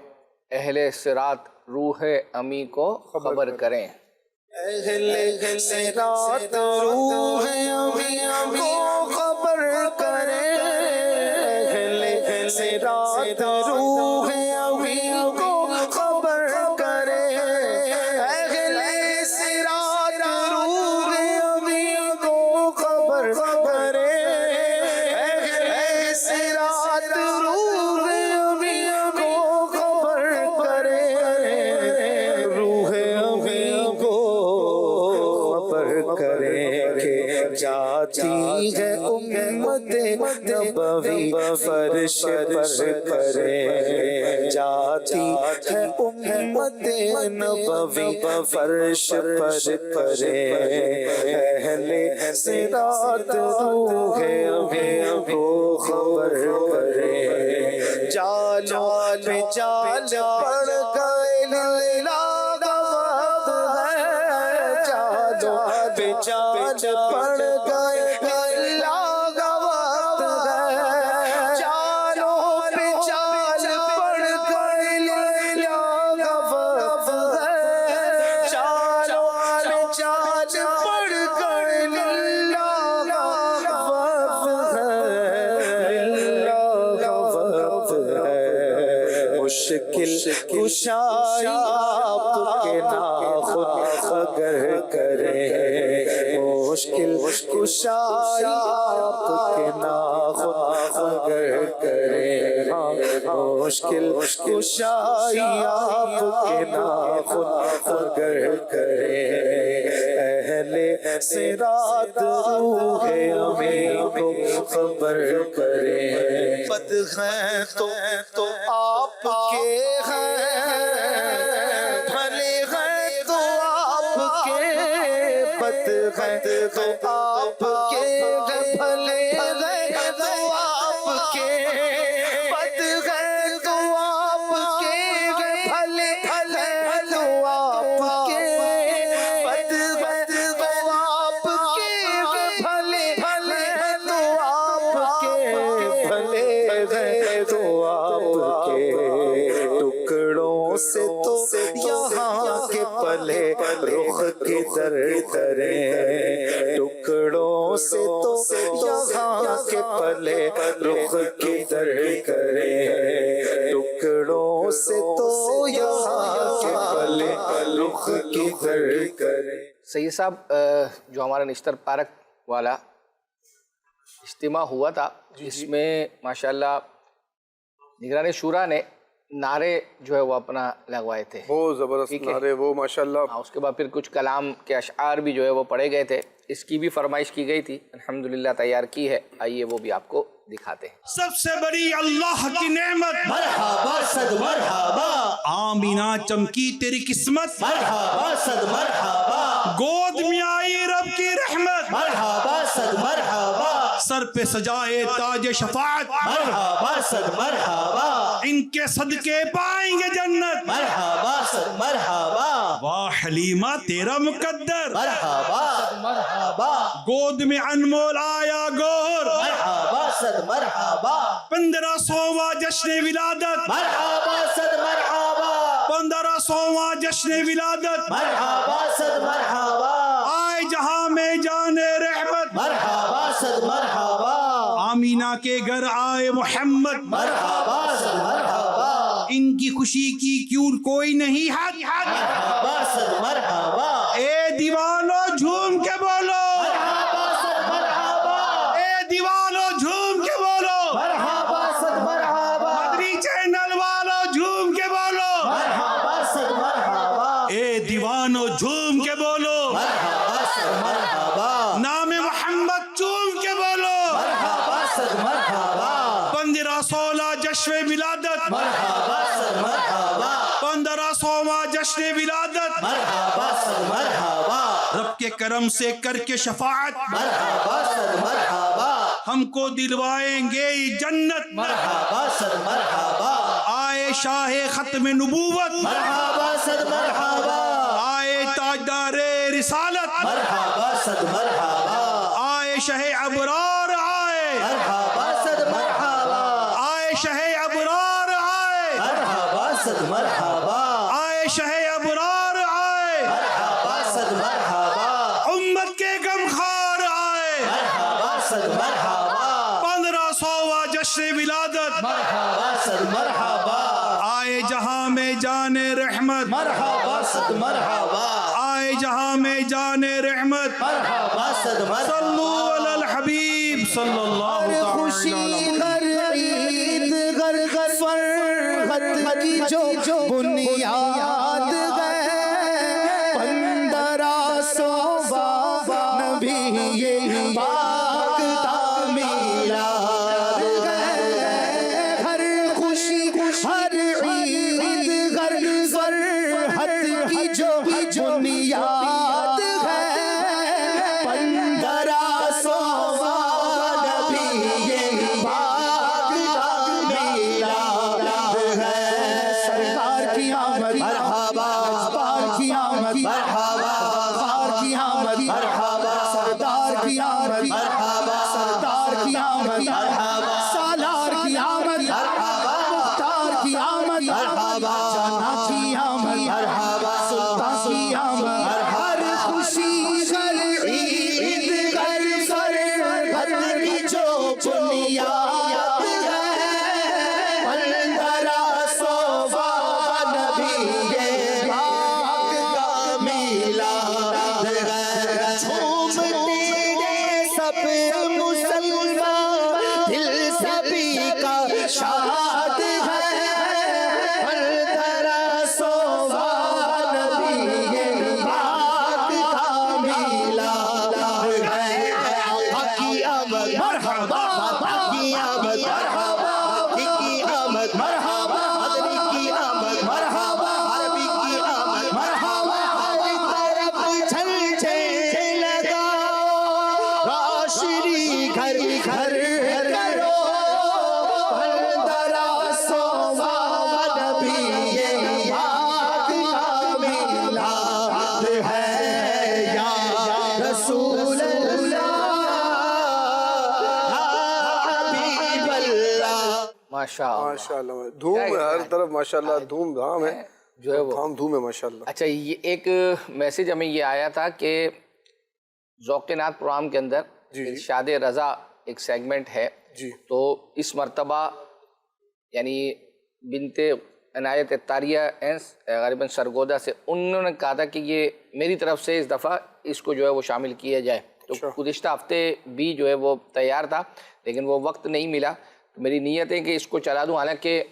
اہل صراط روح امی کو خبر کریں. اہل صراط روح امی کو خبر کرے، اہل صراط روح امی کو خبر کرے، اہل صراط روح امی کو خبر کرے، اہل صراط روح امی کو خبر کرے، روح امی کو خبر کرے کہ جا جاتی ہے امت نبوی فرش پر کرے، جاتی ہے امت نبوی فرش پر کرے، اہل صراط روح امین کو خبر کرے، جال پہ جال پڑ گئے لیلا کا وقت ہے، جال پہ جال پڑ گئے لیلا کا وقت ہے، جالوں پہ جال پڑ گئے لیلا کا وقت ہے، جالوں پہ جال پڑ گئے لیلا کا وقت ہے، لیلا کا وقت ہے، مشکل کشائی آپ کے ناخن اگر کرے، مشکل کشائی آپ کے ناخن اگر کرے، مشکل کشائی آپ کے ناخن اگر کرے، اہل صراط روح امین کو خبر کرے، بد ہیں تو آپ کے ہیں، بھلے ہیں تو آپ کے، بد ہیں تو آپ کے ہیں، بھلے ہیں تو آپ کے، بد ہیں تو آپ کے ہیں، بھلے ہیں تو آپ کے، بد ہیں تو آپ کے ہیں، بھلے ہیں تو آپ کے، بھلے ہیں تو آپ کے، ٹکڑوں سے تو یہاں کے پلے رخ کدھر کریں، ٹکڑوں سے تو یہاں کے پلے رخ کدھر کریں، ٹکڑوں سے تو یہاں کے پلے رخ کدھر کریں۔ سید صاحب، جو ہمارا نشتر پارک والا اجتماع ہوا تھا، جس میں ماشاءاللہ نگران شورا نے نعرے جو ہے وہ اپنا لگوائے تھے، بہت زبردست نعرے وہ ماشاءاللہ، اس کے بعد پھر کچھ کلام کے اشعار بھی جو ہے وہ پڑھے گئے تھے، اس کی بھی فرمائش کی گئی تھی، الحمدللہ تیار کی ہے، آئیے وہ بھی آپ کو دکھاتے ہیں۔ سب سے بڑی اللہ کی نعمت، مرحبا صد مرحبا، آمینہ چمکی تیری قسمت، مرحبا صد مرحبا، گود میں آئی رب کی رحمت، مرحبا صد مرحبا، سر پہ سجائے تاج شفاعت، مرحبا صد مرحبا، ان کے صدقے پائیں گے جنت، مرحبا صد مرحبا، واہ حلیمہ تیرا مقدر، مرحبا مرحبا، گود میں انمول آیا گور، مرحبا صد مرحبا، 1500واں جشن ولادت، مرحبا صد مرحبا، 1500واں جشن ولادت، مرحبا صد مرحبا، آئے جہاں میں جان رحمت، مرحبا صد مرحبا، آمینہ کے گھر آئے محمد، مرحبا صد مرحبا، ان کی خوشی کی کیوں کوئی نہیں حد، مرحبا صد مرحبا، اے دیوانو جھوم کے بولو، مرحبا صد مرحبا، اے دیوانو جھوم کے بولو، مرحبا صد مرحبا، مدنی چینل والو جھوم کے بولو، مرحبا صد مرحبا، اے دیوانو جھوم کے بولو، مرحبا صد مرحبا، نام محمد جھوم کے بولو، مرحبا صد مرحبا، 1516 جشن ولادت، مرحبا صد مرحبا، 1500واں جشن ولادت، مرحبا صد مرحبا، رب کے کرم سے کر کے شفاعت، مرحبا صد مرحبا، ہم کو دلوائیں گے جنت، مرحبا صد مرحبا، آئے شاہ ختم نبوت، مرحبا صد مرحبا، آئے تاجدار رسالت، مرحبا صد مرحبا، آئے شہ ابرار، آئے مرحبا صد مرحبا، آئے شہ ابرار، آئے مرحبا صد مرحبا، آئے شہ ابرار، آئے مرحبا صد مرحبا، امت کے غمخوار، آئے مرحبا صد مرحبا، 1500واں جشن ولادت، مرحبا صد مرحبا، آئے جہاں میں جان رحمت، مرحبا صد مرحبا، آئے جہاں میں جان رحمت، مرحبا صد مرحبا، صلو علی الحبیب صلی اللہ تعالی خوشی علیہ ہر عید ہر فرحت کی جو بنیاد ہے، 1500 نبی یہ بنیاد ہے 1500 نبی یہ پاک کا میلاد ہے سرکار کی آمد مرحبا سرکار کی آمد مرحبا سرکار کی آمد مرحبا سردار کی آمد مرحبا سردار کی آمد مرحبا سالار کی آمد مرحبا مختار کی آمد مرحبا جانا کی آمد مرحبا سلطان کی آمد ہر خوشی ہر عید ہر سر گھر کی جو بنیاد ہے 1500 نبی یہ پاک کا میلاد ہے جھومتے سب مسلمان دل سبھی کا شاد ہے 1500 نبی یہ پاک کا میلاد ہے آقا کی آمد مرحبا آقا کی آمد مرحبا آقا کی آمد مرحبا مدنی کی آمد مرحبا عربی کی آمد مرحبا ہر طرف جھنڈے لگا روشنی گھر گھر کرو 1500 نبی یہ پاک کا میلاد ہے یا رسول اللہ حبیب اللہ ماشاءاللہ دھوم ہے ہر طرف ماشاءاللہ دھوم دھام ہے جو ہے وہ دھام دھوم ہے ماشاءاللہ اچھا یہ ایک میسیج ہمیں یہ آیا تھا کہ ذوق نعت پروگرام کے اندر ارشاد رضا ایک سیگمنٹ ہے تو اس مرتبہ یعنی بنت عنایت اتاریہ غالباً سرگودا سے انہوں نے کہا تھا کہ یہ میری طرف سے اس دفعہ اس کو جو ہے وہ شامل کیا جائے تو گزشتہ ہفتے بھی جو ہے وہ تیار تھا لیکن وہ وقت نہیں ملا تو میری نیت ہے کہ اس کو چلا دوں حالانکہ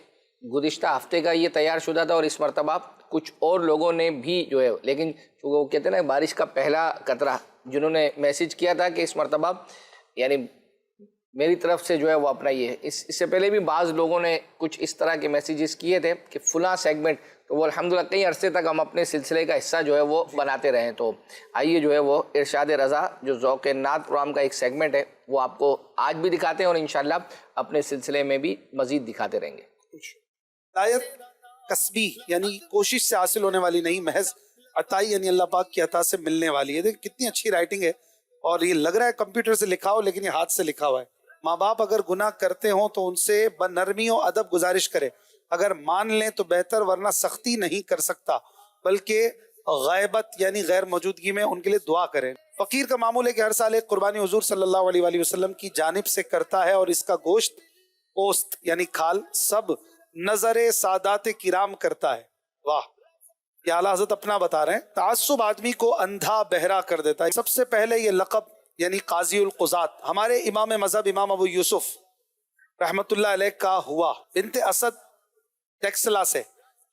گزشتہ ہفتے کا یہ تیار شدہ تھا اور اس مرتبہ کچھ اور لوگوں نے بھی جو ہے لیکن چونکہ وہ کہتے ہیں نا بارش کا پہلا قطرہ جنہوں نے میسیج کیا تھا کہ اس مرتبہ یعنی میری طرف سے جو ہے وہ اپنا یہ اس سے پہلے بھی بعض لوگوں نے کچھ اس طرح کے میسیجز کیے تھے کہ فلاں سیگمنٹ تو وہ الحمدللہ کئی عرصے تک ہم اپنے سلسلے کا حصہ جو ہے وہ بناتے رہے تو آئیے جو ہے وہ ارشاد رضا جو ذوق نعت پروگرام کا ایک سیگمنٹ ہے وہ آپ کو آج بھی دکھاتے ہیں اور انشاءاللہ اپنے سلسلے میں بھی مزید دکھاتے رہیں گے ہدایت کسبی یعنی کوشش سے حاصل ہونے والی نہیں محض عطائی یعنی اللہ پاک کی عطا سے ملنے والی ہے دیکھ کتنی اچھی رائٹنگ ہے اور یہ لگ رہا ہے کمپیوٹر سے لکھا ہو لیکن یہ ہاتھ سے لکھا ہوا ہے ماں باپ اگر گناہ کرتے ہوں تو ان سے بنرمی و ادب گزارش کرے اگر مان لیں تو بہتر ورنہ سختی نہیں کر سکتا بلکہ غیبت یعنی غیر موجودگی میں ان کے لیے دعا کریں فقیر کا معمول ہے کہ ہر سال ایک قربانی حضور صلی اللہ علیہ وآلہ وسلم کی جانب سے کرتا ہے اور اس کا گوشت پوست یعنی کھال سب نظر سادات کرام کرتا ہے واہ یہ اعلیٰ حضرت اپنا بتا رہے ہیں تعصب آدمی کو اندھا بہرا کر دیتا ہے سب سے پہلے یہ لقب یعنی قاضی القضات ہمارے امام مذہب امام ابو یوسف رحمت اللہ علیہ کا ہوا بنت اسد ٹیکسلا سے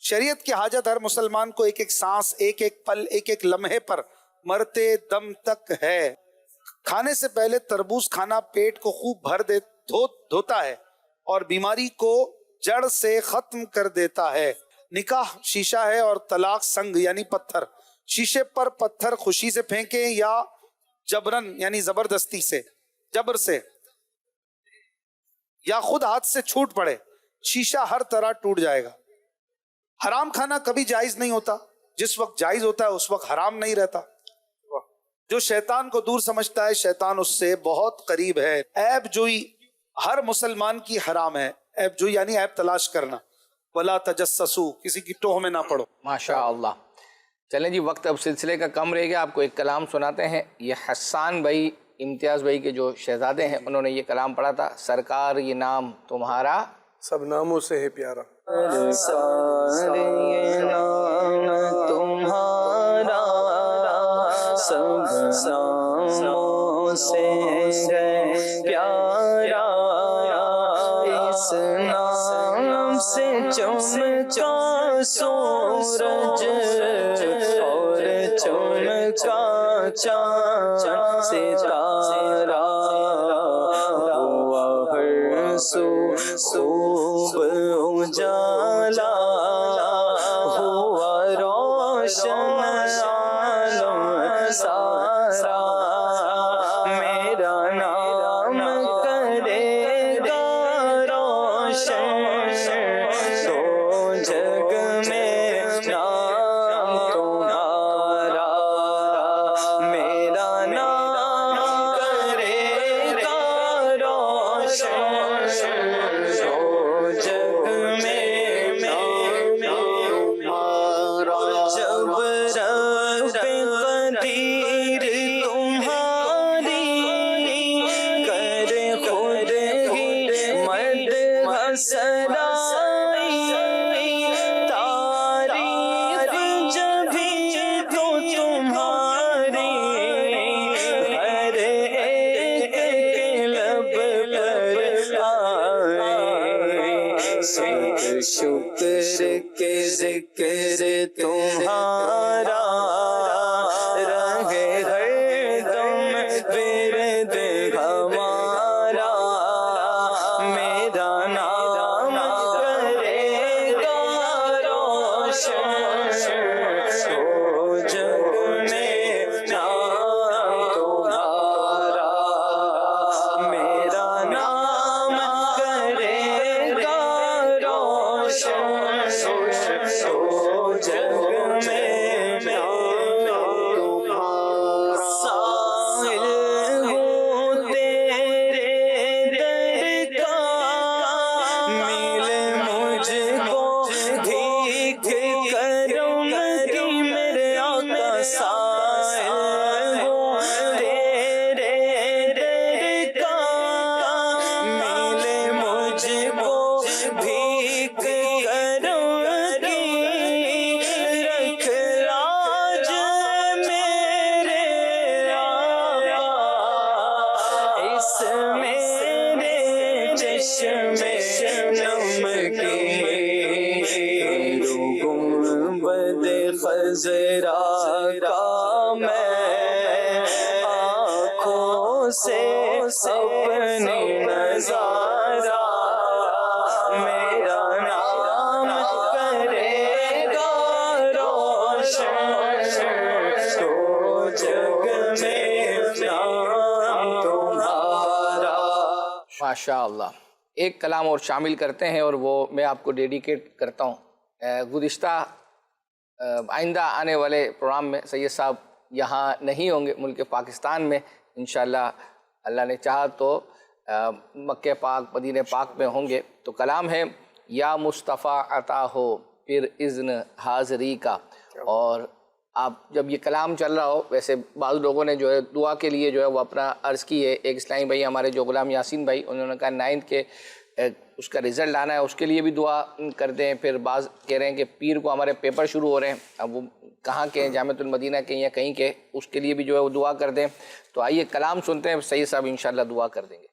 شریعت کی حاجت ہر مسلمان کو ایک ایک سانس ایک ایک پل ایک ایک لمحے پر مرتے دم تک ہے کھانے سے پہلے تربوز کھانا پیٹ کو خوب بھر دھوتا ہے اور بیماری کو جڑ سے ختم کر دیتا ہے نکاح شیشہ ہے اور طلاق سنگ یعنی پتھر شیشے پر پتھر خوشی سے پھینکیں یا جبرن یعنی زبردستی سے جبر سے یا خود ہاتھ سے چھوٹ پڑے شیشہ ہر طرح ٹوٹ جائے گا حرام کھانا کبھی جائز نہیں ہوتا جس وقت جائز ہوتا ہے اس وقت حرام نہیں رہتا جو شیطان کو دور سمجھتا ہے شیطان اس سے بہت قریب ہے عیب جوئی ہر مسلمان کی حرام ہے عیب جوئی یعنی عیب تلاش کرنا ولا تجسسو کسی کی ٹوہ میں نہ پڑو ماشاءاللہ چلیں جی وقت اب سلسلے کا کم رہ گیا آپ کو ایک کلام سناتے ہیں یہ حسان بھائی امتیاز بھائی کے جو شہزادے ہیں انہوں نے یہ کلام پڑھا تھا سرکار یہ نام تمہارا سب ناموں سے ہے پیارا سرکار یہ نام تمہارا سب ناموں سے ہے پیارا اس نام سے چمکا سورج اور چمکا چاند ستارہ ہوا ہر سو خوب اجالا ہوا روشن سائل ہوں تیرے در کا، ملے مجھ کو بھیک کروں گی، رکھ لاج میرے آقا، اس میرے چشمے نم کی گنبد خضرا کا میں آنکھوں سے اپنی نظارہ، میرا نام کرے گا روشن، تو جگ میں نام تمہارا۔ ماشاء اللہ، ایک کلام اور شامل کرتے ہیں اور وہ میں آپ کو ڈیڈیکیٹ کرتا ہوں۔ گزشتہ آئندہ آنے والے پروگرام میں سید صاحب یہاں نہیں ہوں گے ملک پاکستان میں، انشاءاللہ اللہ نے چاہا تو مکہ پاک مدینہ پاک میں ہوں گے۔ تو کلام ہے یا مصطفیٰ عطا ہو پھر اذن حاضری کا، اور آپ جب یہ کلام چل رہا ہو، ویسے بعض لوگوں نے جو ہے دعا کے لیے جو ہے وہ اپنا عرض کی ہے، ایک اسلامی بھائی ہمارے جو غلام یاسین بھائی، انہوں نے کہا 9th کے اس کا رزلٹ آنا ہے، اس کے لیے بھی دعا کر دیں۔ پھر بعض کہہ رہے ہیں کہ پیر کو ہمارے پیپر شروع ہو رہے ہیں، اب وہ کہاں کے ہیں، جامعۃ المدینہ کے یا کہیں کے، اس کے لیے بھی جو ہے وہ دعا کر دیں۔ تو آئیے کلام سنتے ہیں، سید صاحب انشاءاللہ دعا کر دیں گے۔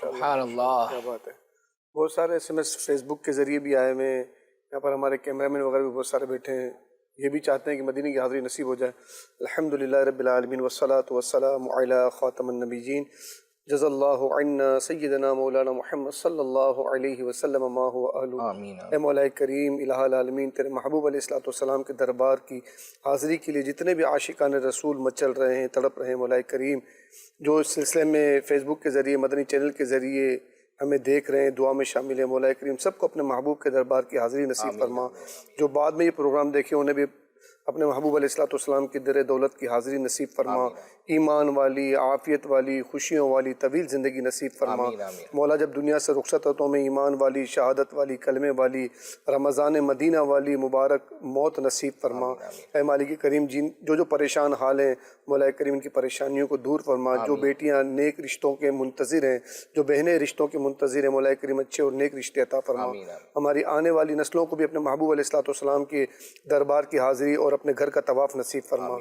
سبحان اللہ، کیا بات ہے۔ بہت سارے SMS فیس بک کے ذریعے بھی آئے ہوئے ہیں، یہاں پر ہمارے کیمرہ مین وغیرہ بھی بہت سارے بیٹھے ہیں، یہ بھی چاہتے ہیں کہ مدینے کی حاضری نصیب ہو جائے۔ الحمدللہ رب العالمین والصلاة والسلام علی خاتم النبیین، جزا اللہ عنا سیدنا مولانا محمد صلی اللہ علیہ وسلم ما هو اہلہ۔ اے مولا کریم الہ العالمین، تیرے محبوب علیہ الصلوۃ والسلام کے دربار کی حاضری کے لیے جتنے بھی عاشقان رسول مچل رہے ہیں، تڑپ رہے ہیں، مولا کریم جو اس سلسلے میں فیس بک کے ذریعے مدنی چینل کے ذریعے ہمیں دیکھ رہے ہیں، دعا میں شامل ہیں، مولا کریم سب کو اپنے محبوب کے دربار کی حاضری نصیب فرما۔ جو بعد میں یہ پروگرام دیکھے انہیں بھی اپنے محبوب علیہ الصلوۃ والسلام کی در دولت کی حاضری نصیب فرما، ایمان والی، عافیت والی، خوشیوں والی طویل زندگی نصیب فرما۔ مولا جب دنیا سے رخصت ہو تو ہمیں ایمان والی، شہادت والی، کلمے والی، رمضان مدینہ والی مبارک موت نصیب فرما۔ اے مالک کریم جو پریشان حال ہیں، مولا کریم ان کی پریشانیوں کو دور فرما۔ جو بیٹیاں نیک رشتوں کے منتظر ہیں، جو بہنیں رشتوں کے منتظر ہیں، مولا کریم اچھے اور نیک رشتے عطا فرما۔ ہماری آنے والی نسلوں کو بھی اپنے محبوب علیہ الصلوۃ والسلام کے دربار کی حاضری اور اپنے گھر کا طواف نصیب فرما.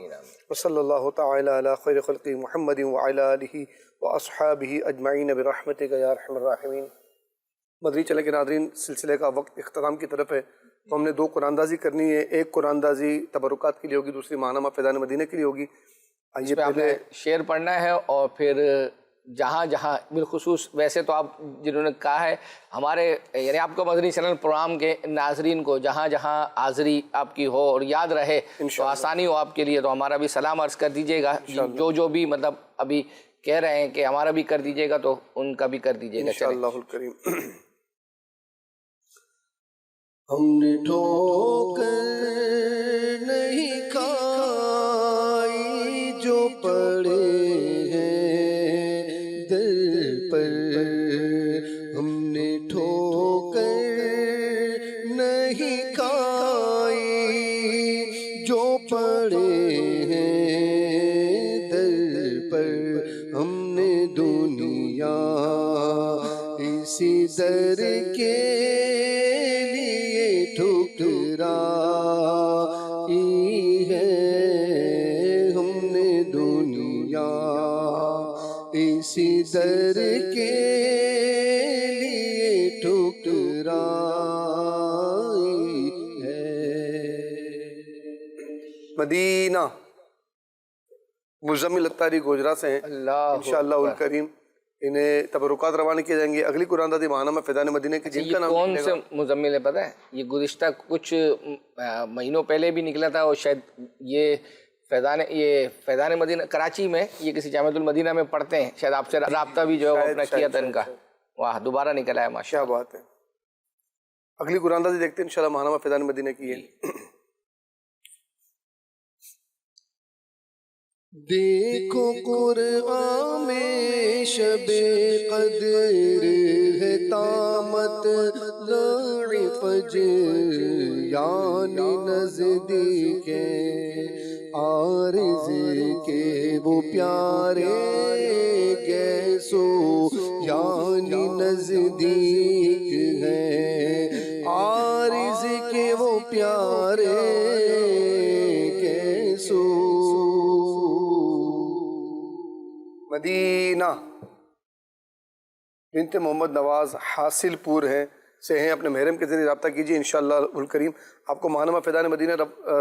وصلی اللہ تعالی علی خیر خلق محمد وعلی آلہ واصحابہ اجمعین برحمتک یا ارحم الراحمین. مدنی چینل کے ناظرین، سلسلے کا وقت اختتام کی طرف ہے، تو ہم نے 2 قرآن اندازی کرنی ہے. ایک قرآن اندازی تبرکات کے لیے ہوگی، دوسری ماہنامہ فیضان مدینہ کے لیے ہوگی. آئیے پہلے شعر پڑھنا ہے، اور پھر جہاں جہاں بالخصوص ویسے تو آپ جنہوں نے کہا ہے ہمارے یعنی آپ کو مدنی چینل پروگرام کے ناظرین کو جہاں جہاں حاضری آپ کی ہو اور یاد رہے تو آسانی ہو آپ کے لیے، تو ہمارا بھی سلام عرض کر دیجیے گا. جو بھی مطلب ابھی کہہ رہے ہیں کہ ہمارا بھی کر دیجیے گا تو ان کا بھی کر دیجیے گا. انشاءاللہ الکریم. ہم نے ٹھوکر نہیں کھائی جو پڑے ہیں در پر، ہم نے ٹھوکر نہیں کھائی جو پڑے ہیں در پر، ہم نے دنیا اسی در کے ٹھکرائی ہے، ہم نے دنیا اسی در کے لیے ٹھکرائی ہے. مدینہ مزمل اتاری گوجرا سے ہیں انشاءاللہ الکریم. انہیں تبرکات روانہ کیے جائیں گے. اگلی قرآن اندازی ماہنامہ فیضان مدینہ کی جن کا نام کون سے مزمل ہے پتہ ہے؟ یہ گزشتہ کچھ مہینوں پہلے بھی نکلا تھا، اور شاید یہ فیضان مدینہ کراچی میں یہ کسی جامعۃ المدینہ میں پڑھتے ہیں، شاید آپ سے رابطہ بھی جو ہے وہ اپنا کیا تھا ان کا. واہ، دوبارہ نکلا ہے ماشاء اللہ. بات ہے. اگلی قرآن اندازی دیکھتے ہیں انشاءاللہ ماہنامہ فیضان مدینہ کی ہے. دیکھو قرآن میں شب قدر ہے طامت لائی فجر، یعنی نزدیک عارض کے وہ پیارے گیسو، یعنی نزدیک ہے عارض کے وہ پیارے گیسو. مدینہ بنت محمد نواز حاصل پور سے ہیں، اپنے محرم کے ذریعے رابطہ کیجیے. انشاءاللہ الکریم آپ کو ماہنامہ فیضان مدینہ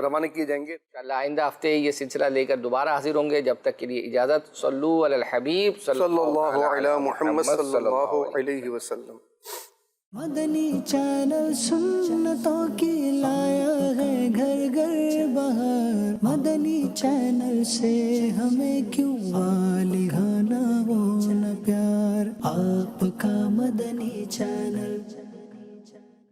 روانہ کیے جائیں گے. انشاءاللہ آئندہ ہفتے یہ سلسلہ لے کر دوبارہ حاضر ہوں گے. جب تک کے لیے اجازت. صلو علی الحبیب صلی اللہ علی محمد صلی اللہ علیہ وسلم. مدنی چینل سنتوں کی لایا ہے گھر گھر بہار، مدنی چینل سے ہمیں کیوں والہانہ وہ نہ پیار، آپ کا مدنی چینل